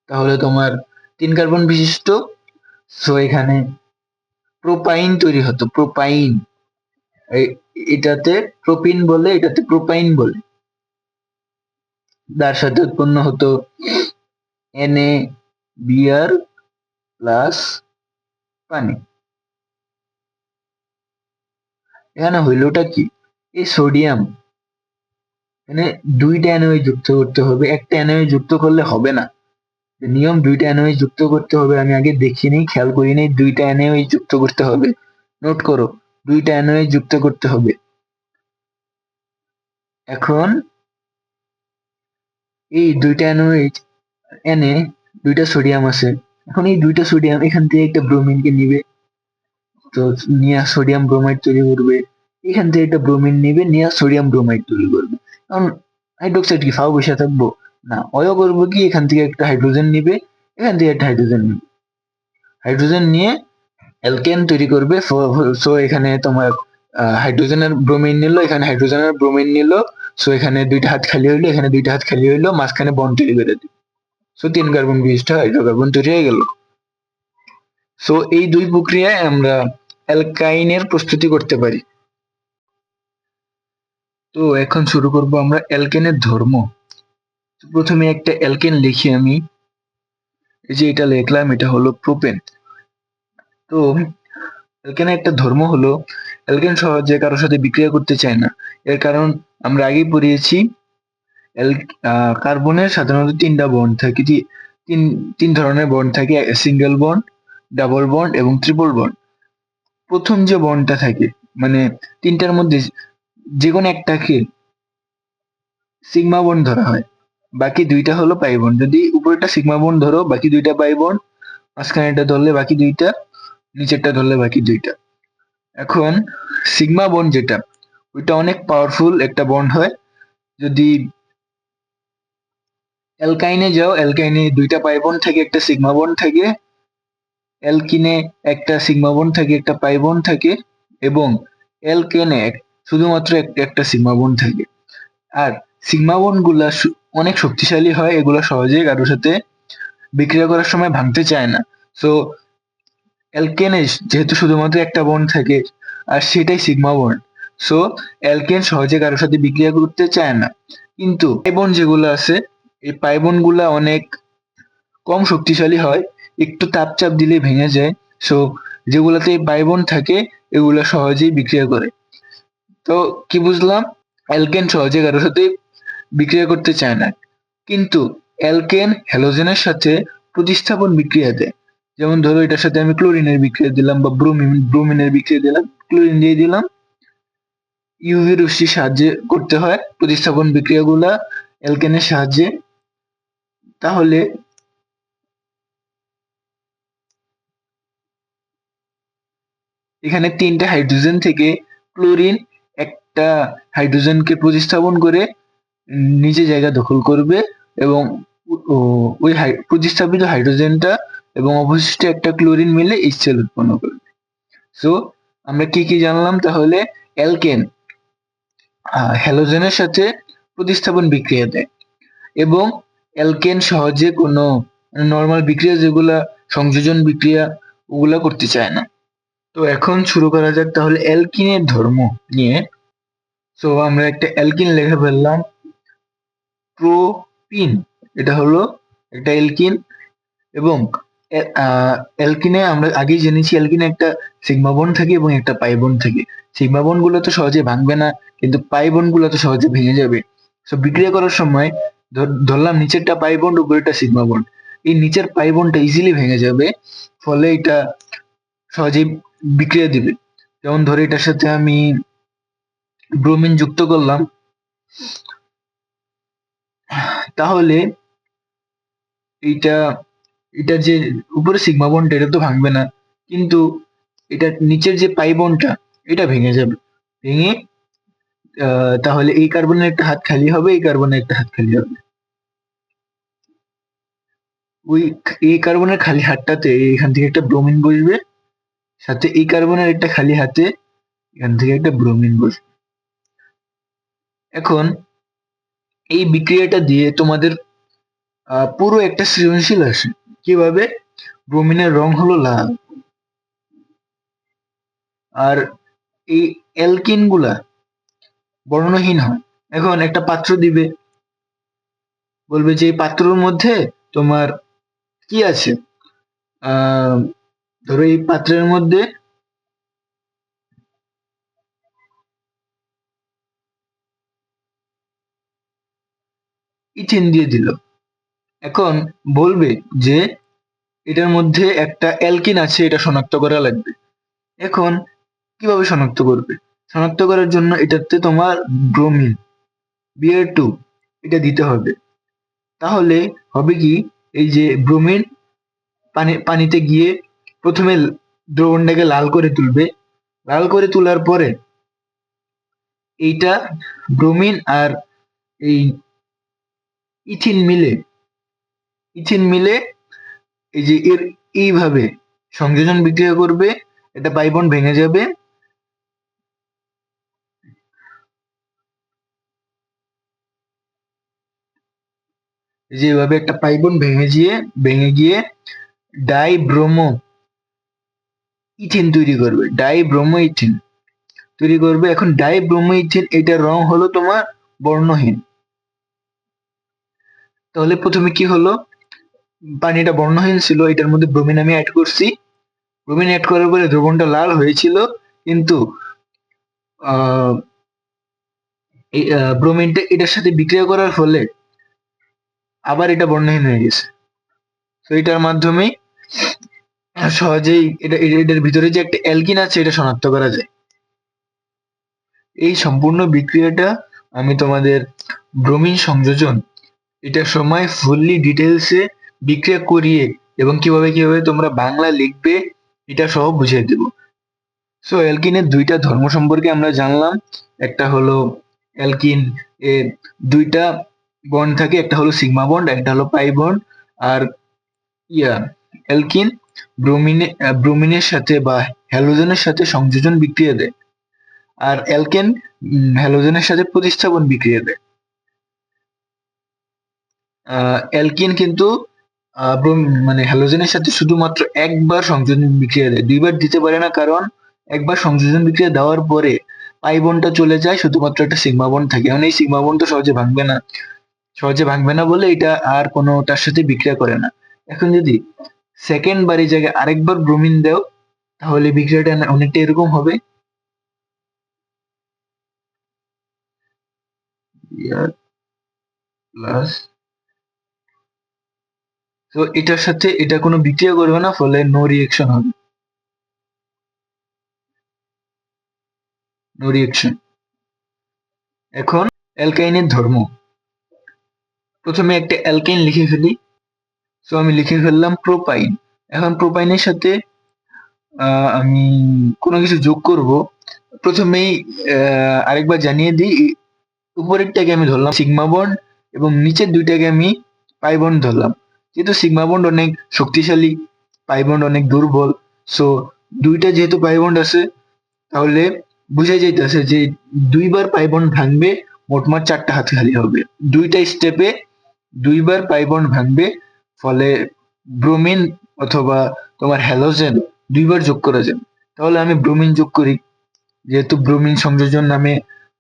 তাহলে তোমার 3 কার্বন বিশিষ্ট, সো এখানে প্রোপাইন তৈরি হতো, প্রোপাইন। এটাতে প্রোপিন বলে, এটাতে প্রোপাইন বলে। তার সাথে উৎপন্ন হতো NaBr প্লাস পানি। এখানে হইলোটা কি, এই সোডিয়াম মানে 2টা অ্যানোয় যুক্ত করতে হবে, একটা অ্যানোয় যুক্ত করলে হবে না। নিয়ম 2টা অ্যানোয় যুক্ত করতে হবে, আমি আগে দেখিনি, খেয়াল করিনি। 2টা অ্যানোয় যুক্ত করতে হবে, নোট করো, 2টা অ্যানোয় যুক্ত করতে হবে। এখন এই 2টা অ্যানোয় এনে 2টা সোডিয়াম আছে, এখন এই 2টা সোডিয়াম এখান থেকে একটা ব্রোমিনকে নিবে, তো নিয়ে সোডিয়াম ব্রোমাইড তৈরি করবে। এখান থেকে একটা ব্রোমিন নিবে, নিয়ে সোডিয়াম ব্রোমাইড তৈরি করবে। কারণ হাইড্রোক্সাইড কি ফাও বসে থাকবো না, অয় করবো কি, এখান থেকে একটা হাইড্রোজেন নিবে, এখান থেকে একটা হাইড্রোজেন নিবে, হাইড্রোজেন নিয়ে অ্যালকেন তৈরি করবে। সো এখানে তোমার হাইড্রোজেনের ব্রোমিন নিল, এখানে হাইড্রোজেনের ব্রোমিন নিল, সো এখানে 2টা হাত খালি হইলো, এখানে 2টা হাত খালি হইলো, মাঝখানে বন্ড তৈরি করে দিল, সো 3 কার্বন বিশিষ্ট হাইড্রোকার্বন তৈরি হয়ে গেল। সো এই দুই প্রক্রিয়ায় আমরা অ্যালকাইনের প্রস্তুতি করতে পারি। তো এখন শুরু করব আমরা অ্যালকেনের ধর্ম। প্রথমে একটা অ্যালকেন লিখি আমি, এই যে এটা লিখলাম, এটা হলো প্রোপেন। তো অ্যালকেনের একটা ধর্ম হলো অ্যালকেন সহজে কারোর সাথে বিক্রিয়া করতে চায় না। এর কারণ আমরা আগেই পড়িয়েছি, কার্বনের সাধারণত 3টা বন্ড থাকে, তিন ধরনের বন্ড থাকে, সিঙ্গেল বন্ড, ডাবল বন্ড এবং ট্রিপল বন্ড। প্রথম যে বন্ডটা থাকে, মানে 3টার মধ্যে যে কোনো একটাকে সিগমা বন্ড ধরা হয়, বাকি 2টা হলো পাই বন্ড। যদি উপরেরটা সিগমা বন্ড ধরো, বাকি 2টা পাই বন্ড, মাঝখানেরটা ধরলে বাকি 2টা, নিচেরটা ধরলে বাকি 2টা। এখন সিগমা বন্ড যেটা, ওইটা অনেক পাওয়ারফুল একটা বন্ড হয়। যদি অ্যালকাইনে যাও, অ্যালকাইনে 2টা পাই বন্ড থাকে, একটা সিগমা বন্ড থাকে। অ্যালকিনে একটা সিগমা বন্ড থাকে, একটা পাই বন্ড থাকে। এবং অ্যালকেনে শুধুমাত্র একটা সিগমা বন্ড থাকে। আর সিগমা বন্ড গুলা অনেক শক্তিশালী হয়, এগুলো সহজে কারোর সাথে বিক্রিয়া করার সময় ভাঙতে চায় না। সো অ্যালকেনে যেহেতু শুধুমাত্র একটা বন্ড থাকে আর সেটাই সিগমা বন্ড, সো অ্যালকেন সহজে কারোর সাথে বিক্রিয়া করতে চায় না। কিন্তু পাই বন্ড যেগুলো আছে, এই পাই বন্ড গুলা অনেক কম শক্তিশালী হয়, একটু তাপ চাপ দিলে ভেঙে যায়। সো যেগুলাতে পাই বন্ড থাকে এগুলা সহজেই বিক্রিয়া করে। তো কি বুঝলাম, অ্যালকেন সহজে কারোর সাথে বিক্রিয়া করতে চায় না, কিন্তু অ্যালকেন হ্যালোজেনের সাথে প্রতিস্থাপন বিক্রিয়া দেয়। যেমন ধরো এটার সাথে আমি ক্লোরিনের বিক্রিয়া দিলাম বা ব্রোমিনের বিক্রিয়া দিলাম, ক্লোরিন দিয়ে দিলাম। ইউভি রশ্মির সাহায্যে করতে হয় প্রতিস্থাপন বিক্রিয়াগুলা অ্যালকেনের সাহায্যে। তাহলে এখানে 3টা হাইড্রোজেন থেকে ক্লোরিন একটা হাইড্রোজেনকে প্রতিস্থাপন করে নিজে জায়গা দখল করবে, এবং ওই প্রতিস্থাপিত হাইড্রোজেনটা এবং অবশিষ্ট একটা ক্লোরিন মিলে HCl উৎপন্ন করবে। সো আমরা কি কি জানলাম তাহলে, অ্যালকেন হ্যালোজেনের সাথে প্রতিস্থাপন বিক্রিয়া দেয়, এবং অ্যালকেন সহজে কোনো নর্মাল বিক্রিয়া যেগুলা সংযোজন বিক্রিয়া ওগুলা করতে চায় না। তো এখন শুরু করা যাক তাহলে অ্যালকিনের ধর্ম নিয়ে। সো আমরা একটা অ্যালকিন লিখে ফেললাম, প্রোপিন, এটা হলো একটা অ্যালকিন। এবং অ্যালকিনে আমরা আগেই জেনেছি, অ্যালকিনে একটা সিগমা বন্ড থাকে এবং একটা পাই বন্ড থাকে। সিগমা বন্ড গুলো তো সহজে ভাঙবে না, কিন্তু পাই বন্ড গুলো তো সহজে ভেঙে যাবে। সো বিক্রিয়া করার সময় ধরলাম নিচেরটা পাই বন্ড, উপরেরটা সিগমা বন্ড, এই নিচের পাই বন্ডটা ইজিলি ভেঙে যাবে, ফলে এটা সহজেই বিক্রিয়া দিবে। যেমন ধরে এটার সাথে আমি ব্রোমিন যুক্ত করলাম, তাহলে এইটা এটা যে উপরে সিগমা বন্ড এটা তো ভাঙবে না, কিন্তু এটা নিচের যে পাই বন্ডটা এটা ভেঙে যাবে। ভেঙে তাহলে এই কার্বনের একটা হাত খালি হবে, এই কার্বনের একটা হাত খালি হবে। ওই এই কার্বনের খালি হাতটাতে এখান থেকে একটা ব্রোমিন বসবে, সাথে এই কার্বনের একটা খালি হাতে এখান থেকে একটা ব্রোমিন বসবে। এখন এই বিক্রিয়াটা দিয়ে তোমাদের পুরো একটা সৃজনশীল আসে। কিভাবে? ব্রোমিনের রং হলো লাল, আর এই অ্যালকিন গুলা বর্ণহীন হয়। এখন একটা পাত্র দিবে, বলবে যে এই পাত্রর মধ্যে তোমার কি আছে, ধরো এই পাত্রের মধ্যে ইথিন দিয়ে দিল। এখন বলবে যে এটার মধ্যে একটা অ্যালকিন আছে, এটা শনাক্ত করা লাগবে। এখন কিভাবে শনাক্ত করবে? শনাক্ত করার জন্য এটাতে তোমার ব্রোমিন Br2 এটা দিতে হবে। তাহলে হবে কি, এই যে ব্রোমিন পানিতে গিয়ে প্রথমে দ্রবণটাকে লাল করে তুলবে, লাল করে তোলার পরে এইটা ব্রোমিন আর এই ইথিন মিলে এই যে এর এইভাবে সংযোজন বিক্রিয়া করবে, এটা পাই বন্ড ভেঙে যাবে। যেভাবে একটা পাই বন্ড ভেঙে গিয়ে ডাইব্রোমো ইথিন তৈরি করবে, ডাইব্রোমো ইথিন তৈরি করবে। এখন ডাইব্রোমো ইথিন এটার রং হলো তোমার বর্ণহীন। তাহলে প্রথমে কি হলো, পানিটা বর্ণহীন ছিল, এটার মধ্যে ব্রোমিন আমি অ্যাড করছি। ব্রোমিন অ্যাড করার পরে দ্রবণটা লাল হয়েছিল, কিন্তু ব্রোমিনটা এটার সাথে বিক্রিয়া করার ফলে আবার এটা বর্ণহীন হয়ে গেছে। তো এটার মাধ্যমে সহজেই এটার ভিতরে যে একটা অ্যালকিন আছে এটা শনাক্ত করা যায়। এই সম্পূর্ণ বিক্রিয়াটা আমি তোমাদের ব্রোমিন সংযোজন এটার সময় ফুললি ডিটেলসে বিক্রিয়া করিয়ে এবং কিভাবে কিভাবে তোমরা বাংলা লিখবে এটা সহ বুঝিয়ে দেব। সো অ্যালকিনের দুইটা ধর্ম সম্পর্কে আমরা জানলাম। একটা হলো অ্যালকিন এর দুইটা বন্ড থাকে, একটা হলো সিগমা বন্ড, একটা হলো পাই বন্ড। আর অ্যালকিন ব্রোমিনের সাথে বা হ্যালোজেনের সাথে সংযোজন বিক্রিয়া দেয়, আর অ্যালকেন হ্যালোজেনের সাথে প্রতিস্থাপন বিক্রিয়া দেয়। অ্যালকিন কিন্তু মানে হ্যালোজেনের সাথে শুধুমাত্র একবার সংযোজন বিক্রিয়া দেয়, দুইবার দিতে পারে না, কারণ একবার সংযোজন বিক্রিয়া দেওয়ার পরে পাই বন্ডটা চলে যায়, শুধুমাত্র একটা সিগমা বন্ড থাকে। এখন এই সিগমা বন্ড তো সহজে ভাঙবে না বলে এটা আর কোনো তার সাথে বিক্রিয়া করে না। এখন যদি সেকেন্ড বার এই জায়গায় আরেকবার ব্রোমিন দাও, তাহলে বিক্রিয়াটা অনেকটা এরকম হবে, প্লাস। তো এটার সাথে এটা কোনো বিক্রিয়া করবে না, ফলে নো রিয়েকশন হবে, নো রিয়েকশন। এখন অ্যালকাইনের ধর্ম, প্রথমে একটা অ্যালকাইন লিখে ফেলি। সো আমি লিখে ফেললাম প্রোপাইন। এখন প্রোপাইনের সাথে আমি কোনো কিছু যোগ করব। প্রথমেই আরেকবার জানিয়ে দিই, উপরেরটাকে আমি ধরলাম সিগমা বন্ড এবং নিচের দুইটাকে আমি পাই বন্ড ধরলাম। যেহেতু সিগমা বন্ড অনেক শক্তিশালী, পাই বন্ড অনেক দুর্বল, সো দুইটা যেহেতু পাই বন্ড আছে, তাহলে বুঝাই যাইতেছে যে দুইবার পাই বন্ড ভাঙবে, মোটমাট 4টা হাত খালি হবে। দুইটা স্টেপে দুইবার পাই বন্ড ভাঙবে, ফলে ব্রোমিন অথবা তোমার হ্যালোজেন দুইবার যোগ করা যাবে। তাহলে আমি ব্রোমিন যোগ করি, যেহেতু ব্রোমিন সংযোজন নামে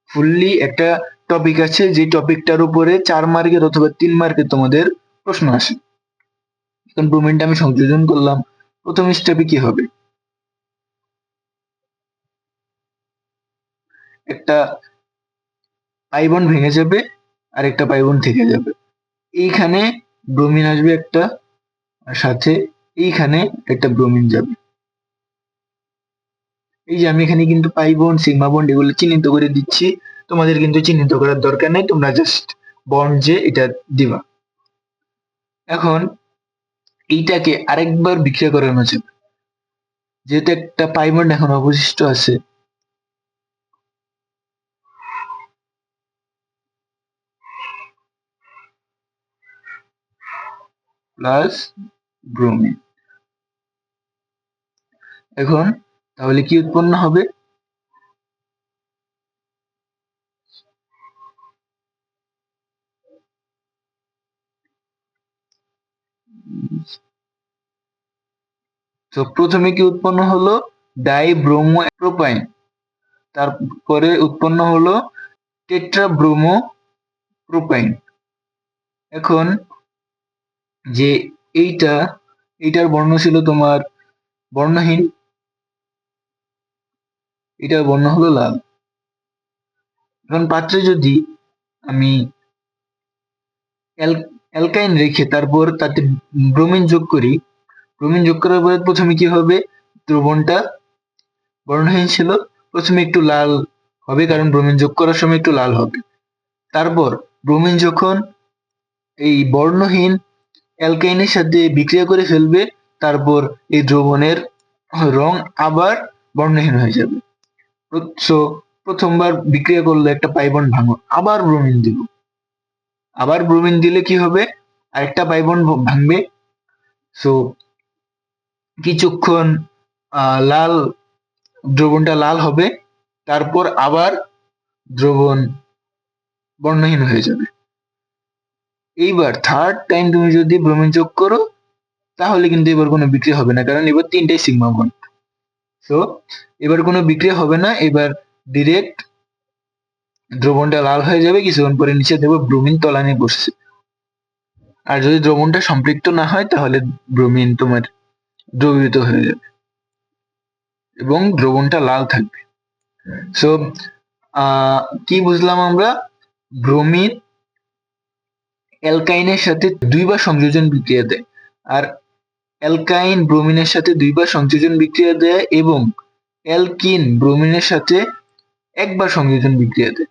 ফুললি একটা টপিক আছে, যে টপিকটার উপরে 4 মার্কের অথবা 3 মার্কের তোমাদের প্রশ্ন আসে। এখন ব্রোমিনটা আমি সংযোজন করলাম, প্রথম স্টেপে কি হবে, একটা পাই বন্ড ভেঙে যাবে আর একটা পাই বন্ড থেকে যাবে। এইখানে ব্রোমিন আসবে একটা, আর সাথে এইখানে একটা ব্রোমিন যাবে। এই যে আমি এখানে কিন্তু পাই বন্ড, সিগমা বন্ড এগুলো চিহ্নিত করে দিচ্ছি, তোমাদের কিন্তু চিহ্নিত করার দরকার নেই, তোমরা জাস্ট বন্ড যে এটা দিবা। এখন এইটাকে আরেকবার বিক্রিয়া করানো যাবে, যেহেতু একটা পাই বন্ড এখন অবশিষ্ট আছে। Plus bromine. এখন তাহলে কি উৎপন্ন হবে? তো প্রথমে কি উৎপন্ন হলো? Dibromo propyne. তারপরে উৎপন্ন হলো টেট্রাব্রোমো প্রোপাইন। এখন যে এইটার বর্ণ ছিল তোমার বর্ণহীন, এটার বর্ণ হলো লাল। এখন পাত্রে যদি আমি অ্যালকাইন রেখে তারপর তাতে ব্রোমিন যোগ করি, ব্রোমিন যোগ করার পরে প্রথমে কি হবে? দ্রবণটা বর্ণহীন ছিল, প্রথমে একটু লাল হবে, কারণ ব্রোমিন যোগ করার সময় একটু লাল হবে। তারপর ব্রোমিন যখন এই বর্ণহীন অ্যালকাইনের সাথে বিক্রিয়া করে ফেলবে, তারপর এই দ্রবণের রং আবার বর্ণহীন হয়ে যাবে। সো প্রথমবার বিক্রিয়া করলে একটা পাই বন্ড ভাঙো, আবার ব্রোমিন দিব, আবার ব্রোমিন দিলে কি হবে? আরেকটা পাই বন্ড ভাঙবে। সো কিছুক্ষণ লাল দ্রবণটা লাল হবে, তারপর আবার দ্রবণ বর্ণহীন হয়ে যাবে। এইবার থার্ড টাইম তুমি যদি ব্রোমিন যোগ করো, তাহলে কিন্তু এবার কোনো বিক্রিয়া হবে না, কারণ এবার তিনটাই সিগমা বন্ড। সো এবার কোনো বিক্রিয়া হবে না, এবার ডিরেক্ট দ্রবণটা লাল হয়ে যাবে। কিছুক্ষণ পরে নিচে দেখবো ব্রোমিন তলানি বসছে। আর যদি দ্রবণটা সম্পৃক্ত না হয়, তাহলে ব্রোমিন তোমার দ্রবীভূত হয়ে যাবে এবং দ্রবণটা লাল থাকবে। সো কি বুঝলাম আমরা? ব্রোমিন অ্যালকাইনের সাথে দুইবার সংযোজন বিক্রিয়া দেয়, আর অ্যালকাইন ব্রোমিনের সাথে দুইবার সংযোজন বিক্রিয়া দেয়, এবং অ্যালকিন ব্রোমিনের সাথে একবার সংযোজন বিক্রিয়া দেয়।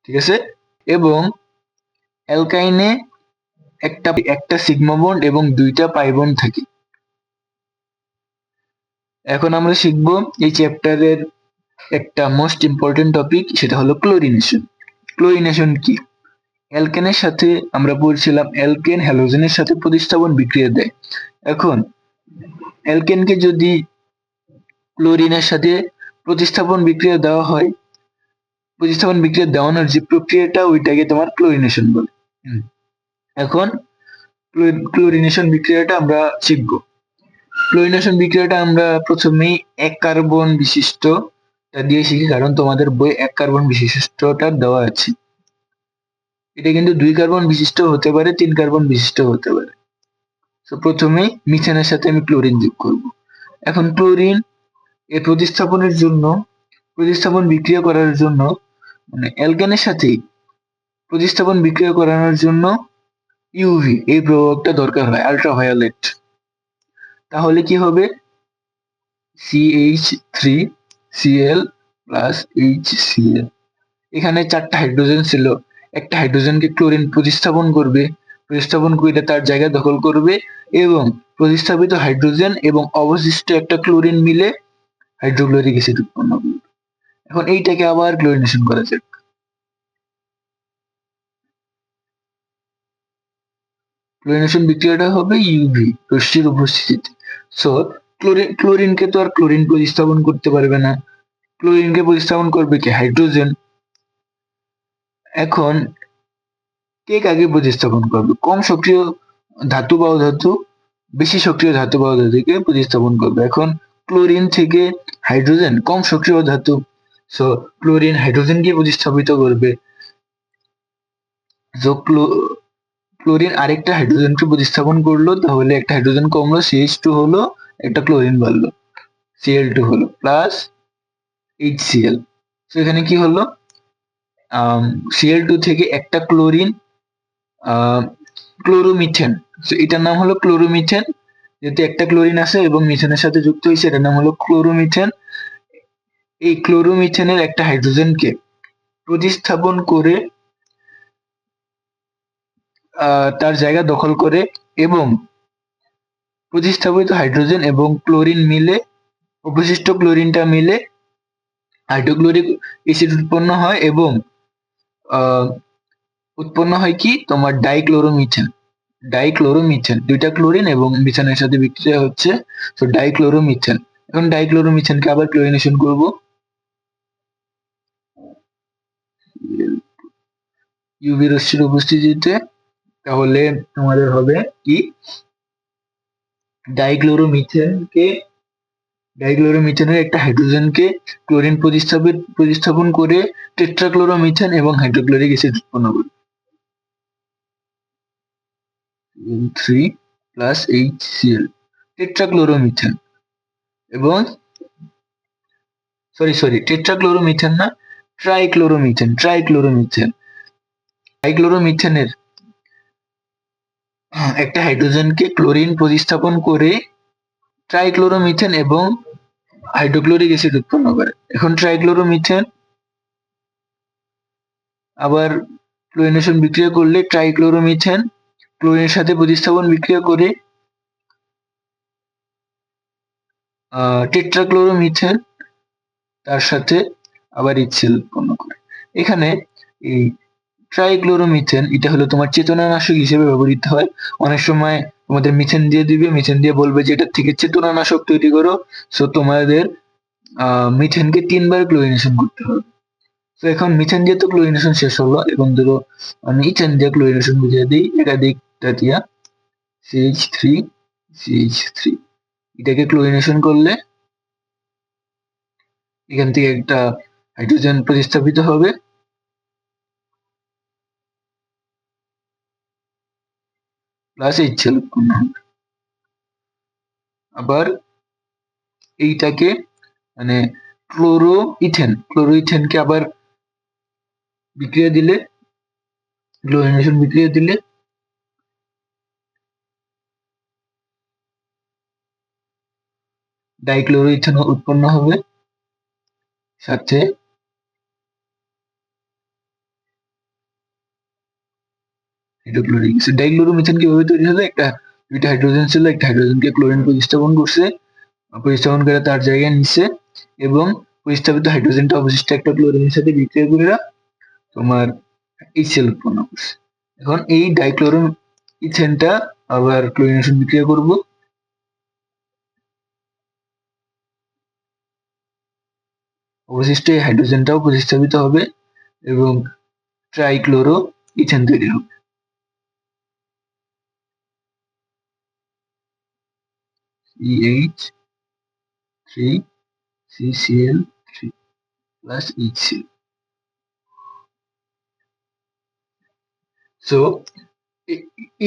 ঠিক আছে? এবং অ্যালকাইনে একটা সিগমা বন্ড এবং দুইটা পাই বন্ড থাকে। এখন আমরা শিখব এই চ্যাপ্টারের একটা মোস্ট ইম্পর্টেন্ট টপিক, সেটা হলো ক্লোরিনেশন। ক্লোরিনেশন কি? অ্যালকেনের সাথে আমরা পড়ছিলাম অ্যালকেন হ্যালোজেনের সাথে প্রতিস্থাপন বিক্রিয়া দেয়। এখন অ্যালকেনকে যদি ক্লোরিনের সাথে প্রতিস্থাপন বিক্রিয়া দেওয়া হয়, প্রতিস্থাপন বিক্রিয়া দেওয়ানোর যে প্রক্রিয়াটা, ওইটাকে তোমার ক্লোরিনেশন বলে। এখন ক্লোরিনেশন বিক্রিয়াটা আমরা শিখব। ক্লোরিনেশন বিক্রিয়াটা আমরা প্রথমেই এক কার্বন বিশিষ্ট দিয়ে শিখি, কারণ তোমাদের বই এক কার্বন বিশিষ্টটা দেওয়া আছে। এটা কিন্তু 2 কার্বন বিশিষ্ট হতে পারে, 3 কার্বন বিশিষ্ট হতে পারে। তো প্রথমেই মিথেনের সাথে আমি ক্লোরিন যোগ করব। এখন ক্লোরিন এর প্রতিস্থাপন বিক্রিয়া করার জন্য, মানে অ্যালকেনের সাথে প্রতিস্থাপন বিক্রিয়া করানোর জন্য ইউভি এই প্রভাবটা দরকার হয়, আল্ট্রাভায়োলেট। তাহলে কি হবে? CH3Cl plus HCl। এখানে 4টা হাইড্রোজেন ছিল, একটা হাইড্রোজেনকে ক্লোরিন প্রতিস্থাপন করবে, প্রতিস্থাপন করে তার জায়গা দখল করবে, এবং প্রতিস্থাপিত হাইড্রোজেন এবং অবশিষ্ট একটা ক্লোরিন মিলে হাইড্রোক্লোরিক অ্যাসিড উৎপন্ন করবে। এখন এইটাকে আবার ক্লোরিনেশন করা যাক। ক্লোরিনেশন বিক্রিয়াটা হবে ইউভি রশ্মির উপস্থিতিতে। সো ক্লোরিনকে তো আর ক্লোরিন প্রতিস্থাপন করতে পারবে না, ক্লোরিনকে প্রতিস্থাপন করবে কি? হাইড্রোজেন। এখন কে কাকে প্রতিস্থাপন করবে? কম সক্রিয় ধাতু বা অধাতু বেশি সক্রিয় ধাতু বা অধাতুকে প্রতিস্থাপন করবে। এখন ক্লোরিন থেকে হাইড্রোজেন কম সক্রিয় ধাতু, সো ক্লোরিন হাইড্রোজেনকে প্রতিস্থাপিত করবে। সো ক্লোরিন আরেকটা হাইড্রোজেনকে প্রতিস্থাপন করলো, তাহলে একটা হাইড্রোজেন কমলো, CH2 হলো, একটা ক্লোরিন বাড়লো, Cl2 হলো, প্লাস HCl। তো এখানে কি হলো? Cl2 থেকে একটা ক্লোরিন, ক্লোরোমিথেন। তো এটার নাম হলো ক্লোরোমিথেন, যেহেতু একটা ক্লোরিন আছে এবং মিথেনের সাথে যুক্ত হয়েছে, এটার নাম হলো ক্লোরোমিথেন। এই ক্লোরোমিথেনের একটা হাইড্রোজেনকে প্রতিস্থাপন করে তার জায়গা দখল করে, এবং প্রতিস্থাপিত হাইড্রোজেন এবং ক্লোরিন মিলে, অবশিষ্ট ক্লোরিনটা মিলে হাইড্রোক্লোরিক অ্যাসিড উৎপন্ন হয় এবং উৎপন্ন হয় কি তোমার ডাইক্লোরোমিথেন। ডাইক্লোরোমিথেন, দুইটা ক্লোরিন এবং মিথেনের সাথে বিক্রিয়া হচ্ছে, তো ডাইক্লোরোমিথেন। এখন ডাইক্লোরোমিথেনকে আবার ক্লোরিনেশন করব ইউভি রশ্মির উপস্থিতিতে, তাহলে তোমাদের হবে কি ডাইক্লোরোমিথেনের একটা হাইড্রোজেনকে ক্লোরিন প্রতিস্থাপন করে টেট্রাক্লোরোমিথেন এবং হাইড্রোক্লোরিক অ্যাসিড উৎপন্ন করে, 3 প্লাস HCl, টেট্রাক্লোরোমিথেন। এবং টেট্রাক্লোরোমিথেন না, ট্রাইক্লোরোমিথেনের একটা হাইড্রোজেনকে ক্লোরিন প্রতিস্থাপন করে ট্রাইক্লোরোমিথেন এবং হাইড্রোক্লোরিক অ্যাসিড উৎপন্ন করে। এখন ট্রাইক্লোরোমিথেন আবার ক্লোরিনেশন বিক্রিয়া করলে ট্রাইক্লোরোমিথেন ক্লোরিনের সাথে প্রতিস্থাপন বিক্রিয়া করে টেট্রাক্লোরোমিথেন তার সাথে আবার HCl উৎপন্ন করে। এখানে এই ট্রাইক্লোরোমিথেন এটা হলো তোমার চেতনানাশক হিসেবে ব্যবহৃত হয়। অনেক সময় তোমাদের মিথেন দিয়ে দিবে, মিথেন দিয়ে বলবে যে এটা থেকে চেতনানাশক তৈরি করো, সো তোমাদের মিথেনকে 3 বার ক্লোরিনেশন করতে হবে। তো এখন মিথেন দিয়ে তো ক্লোরিনেশন শেষ হলো, এবং ধরো আমি ইথেন দিয়ে ক্লোরিনেশন বুঝিয়ে দিই, একাধিক তৃতীয়া CH3 এটাকে ক্লোরিনেশন করলে এখান থেকে একটা হাইড্রোজেন প্রতিস্থাপিত হবে, প্লাস HCl উৎপন্ন হবে। আবার এইটাকে মানে ক্লোরোইথেনকে আবার বিক্রিয়া দিলে, ক্লোরিনেশন বিক্রিয়া দিলে ডাইক্লোরোইথেন উৎপন্ন হবে, সাথে হাইড্রোক্লোরিক অ্যাসিড। ডাইক্লোরোমিথেন কিভাবে তৈরি হবে, দুইটা হাইড্রোজেন ছিল, একটা হাইড্রোজেনকে ক্লোরিন প্রতিস্থাপন করে তার জায়গায় নিচ্ছে, এবং প্রতিস্থাপিত হাইড্রোজেনটা অবশিষ্ট একটা ক্লোরিনের সাথে বিক্রিয়া করে তোমার HCl উৎপন্ন করছে। এখন এই ডাইক্লোরোইথেনটা আবার ক্লোরিনেশন বিক্রিয়া করব, অবশিষ্ট এই হাইড্রোজেনটাও প্রতিস্থাপিত হবে এবং ট্রাইক্লোরোইথেন তৈরি হবে। CH3CCl3 plus HCl। সো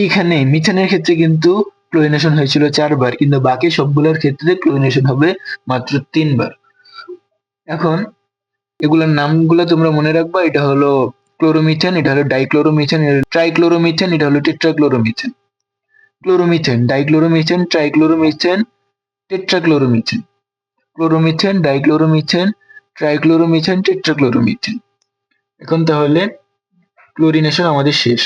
এইখানে মিথেনের ক্ষেত্রে কিন্তু ক্লোরিনেশন হয়েছিল 4 বার, কিন্তু বাকি সবগুলোর ক্ষেত্রে ক্লোরিনেশন হবে মাত্র 3 বার। এখন এগুলোর নামগুলো তোমরা মনে রাখবা, এটা হলো ক্লোরোমিথেন, এটা হলো ডাইক্লোরোমিথেন, ট্রাইক্লোরোমিথেন, এটা হলো tetrachloromethane. Chloromethane, dichloromethane, trichloromethane, tetrachloromethane, chloromethane, dichloromethane, trichloromethane, tetrachloromethane. এখন তাহলে ক্লোরিনেশন আমাদের শেষ।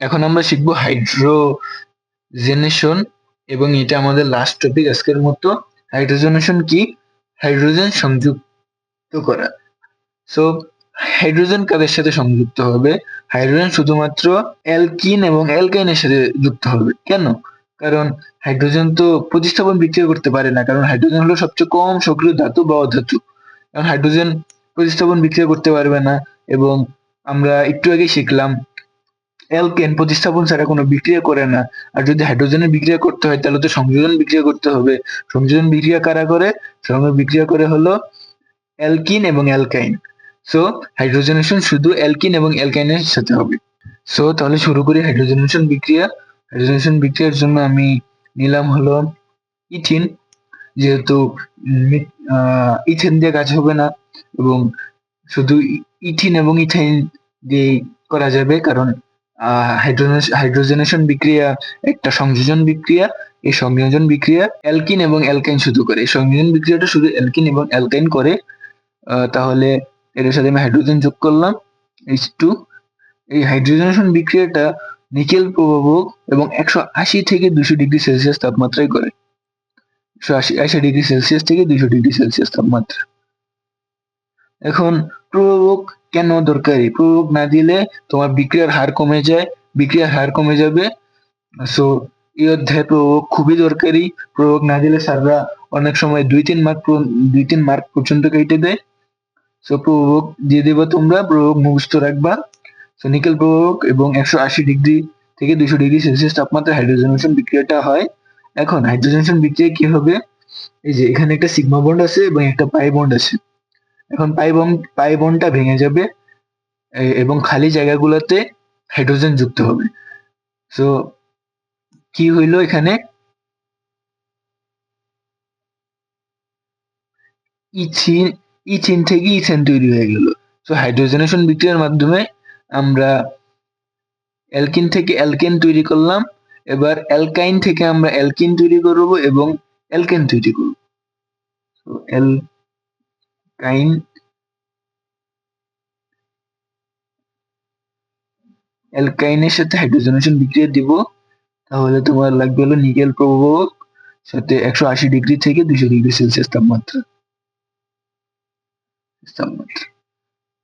এখন আমরা শিখবো হাইড্রোজেনেশন, এবং এটা আমাদের লাস্ট টপিক আজকের মতো। হাইড্রোজেনেশন কি? হাইড্রোজেন সংযুক্ত করা। সো হাইড্রোজেন কাদের সাথে সংযুক্ত হবে? হাইড্রোজেন শুধুমাত্র অ্যালকিন এবং অ্যালকাইনের সাথে যুক্ত হবে। কেন? কারণ হাইড্রোজেন তো প্রতিস্থাপন বিক্রিয়া করতে পারে না, কারণ হাইড্রোজেন হলো সবচেয়ে কম সক্রিয় ধাতু বা অধাতু। কারণ হাইড্রোজেন প্রতিস্থাপন বিক্রিয়া করতে পারবে না, এবং আমরা একটু আগে শিখলাম অ্যালকেন প্রতিস্থাপন ছাড়া কোনো বিক্রিয়া করে না। আর যদি হাইড্রোজেনের বিক্রিয়া করতে হয় তাহলে তো সংযোজন বিক্রিয়া করতে হবে। সংযোজন বিক্রিয়া কারা করে? বিক্রিয়া করে হলো অ্যালকিন এবং অ্যালকাইন। সো হাইড্রোজেনেশন শুধু অ্যালকিন এবং অ্যালকাইনের সাথে হবে। সো তাহলে শুরু করি হাইড্রোজেনেশন বিক্রিয়া। হাইড্রোজেনেশন বিক্রিয়ার জন্য আমি নিলাম হলো ইথিন, যেহেতু ইথেন দিয়ে কাজ হবে না, এবং শুধু ইথিন এবং ইথাইন দিয়ে করা যাবে, কারণ হাইড্রোজেনেশন বিক্রিয়া একটা সংযোজন বিক্রিয়া। এই সংযোজন বিক্রিয়া অ্যালকিন এবং অ্যালকাইন শুধু করে, এই সংযোজন বিক্রিয়াটা শুধু অ্যালকিন এবং অ্যালকাইন করে। তাহলে এর সাথে আমি হাইড্রোজেন যোগ করলাম H2। এই হাইড্রোজেনেশন বিক্রিয়াটা নিকেল প্রভাবক এবং 180 থেকে 200 ডিগ্রি সেলসিয়াস তাপমাত্রায় করে। 180 ডিগ্রি সেলসিয়াস থেকে 200 ডিগ্রি সেলসিয়াস তাপমাত্রা। এখন প্রভাবক কেন দরকারি? প্রভাবক না দিলে তোমার বিক্রিয়ার হার কমে যায়, বিক্রিয়ার হার কমে যাবে। সো এই অধ্যায়ে প্রভাবক খুবই দরকারি। প্রভাবক না দিলে স্যাররা অনেক সময় 2-3 মার্ক পর্যন্ত কেটে দেয়। সো প্রভাবক দিয়ে দেবা তোমরা, প্রভাবক মুখস্থ রাখবা। সো নিকেল প্রভাবক এবং 180 ডিগ্রি থেকে 200 ডিগ্রি সেলসিয়াস তাপমাত্রায় হাইড্রোজেনেশন বিক্রিয়াটা হয়। এখন হাইড্রোজেনেশন বিক্রিয়া কি হবে? এই যে এখানে একটা সিগমা বন্ড আছে এবং একটা পাই বন্ড আছে। এখন পাই বন্ডটা ভেঙে যাবে এবং খালি জায়গাগুলোতে হাইড্রোজেন যুক্ত হবে। সো কি হইলো এখানে? ইথিন থেকে ইথেন তৈরি হয়ে গেল। সো হাইড্রোজেনেশন বিক্রিয়ার মাধ্যমে আমরা অ্যালকিন থেকে অ্যালকেন তৈরি করলাম। এবার অ্যালকাইন থেকে আমরা অ্যালকিন তৈরি করব এবং অ্যালকেন তৈরি করব। সো অ্যালকাইনের সাথে হাইড্রোজেনেশন বিক্রিয়া দিব, তাহলে তোমার লাগবে হলো নিকেল প্রভাবক সাথে 180 ডিগ্রি থেকে 200 ডিগ্রি সেলসিয়াস তাপমাত্রা।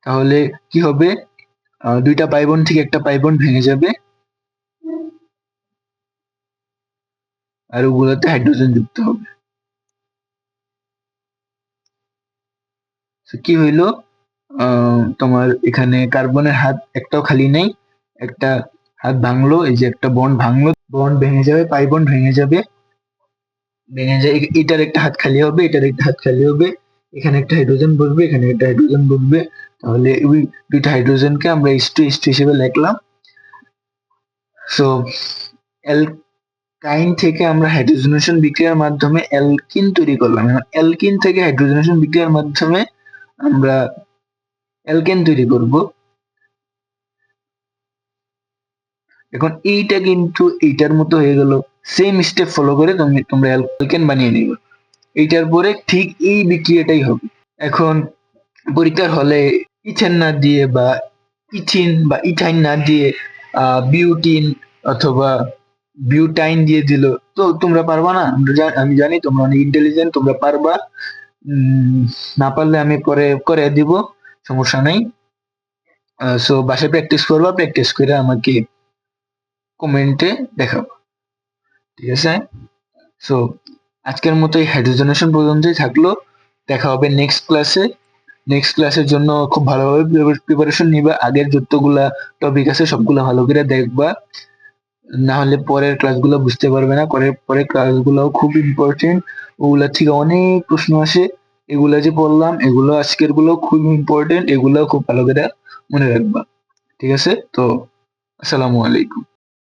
তাহলে কি হবে? দুইটা পাই বন্ড থেকে একটা পাই বন্ড ভেঙে যাবে আর ওগুলোতে হাইড্রোজেন যুক্ত হবে। কি হইলো? তোমার এখানে কার্বনের হাত একটাও খালি নেই, একটা হাত ভাঙলো, এই যে একটা বন্ড ভাঙলো, বন্ড ভেঙে যাবে, পাই বন্ড ভেঙে যাবে, এটার একটা হাত খালি হবে, এটার একটা হাত খালি হবে, এখানে একটা হাইড্রোজেন বসবে, এখানে একটা হাইড্রোজেন বসবে। তাহলে ওই দুইটা হাইড্রোজেনকে আমরা H2 হিসেবে লিখলাম। সো অ্যালকাইন থেকে আমরা হাইড্রোজেনেশন বিক্রিয়ার মাধ্যমে অ্যালকিন তৈরি করলাম। অ্যালকিন থেকে হাইড্রোজেনেশন বিক্রিয়ার মাধ্যমে আমরা অ্যালকেন তৈরি করব। এখন এইটা কিন্তু এইটার মতো হয়ে গেল। সেম স্টেপ ফলো করে তোমরা অ্যালকেন বানিয়ে নিবে। এইটার পরে ঠিক এই বিক্রিয়াটাই হবে। এখন পরীক্ষার হলে ইথেন না দিয়ে বা ইথিন বা ইথাইন না দিয়ে বিউটিন অথবা বিউটাইন দিয়ে দিল, তো তোমরা পারবা না। আমি জানি তোমরা অনেক ইন্টেলিজেন্ট, তোমরা পারবা। না পারলে আমি পরে করে দিব, সমস্যা নাই। সো বাসায় প্র্যাকটিস করবা, প্র্যাকটিস করে আমাকে কমেন্টে দেখাবো, ঠিক আছে? সো আজকের মতো এই হাইড্রোজেনেশন পর্যন্তই থাকলো। দেখা হবে নেক্সট ক্লাসে। নেক্সট ক্লাসের জন্য খুব ভালোভাবে প্রিপারেশন নিবা। আগের যতগুলা টপিক আছে সবগুলো ভালো করে দেখবা, না হলে পরের ক্লাসগুলো বুঝতে পারবে না। পরের ক্লাসগুলো খুব ইম্পর্টেন্ট, ওগুলা থেকে অনেক প্রশ্ন আসে। এগুলা যে বললাম, এগুলো আজকের গুলো খুব ইম্পর্টেন্ট, এগুলো খুব ভালো করে মনে রাখবা, ঠিক আছে? তো আসসালামু আলাইকুম।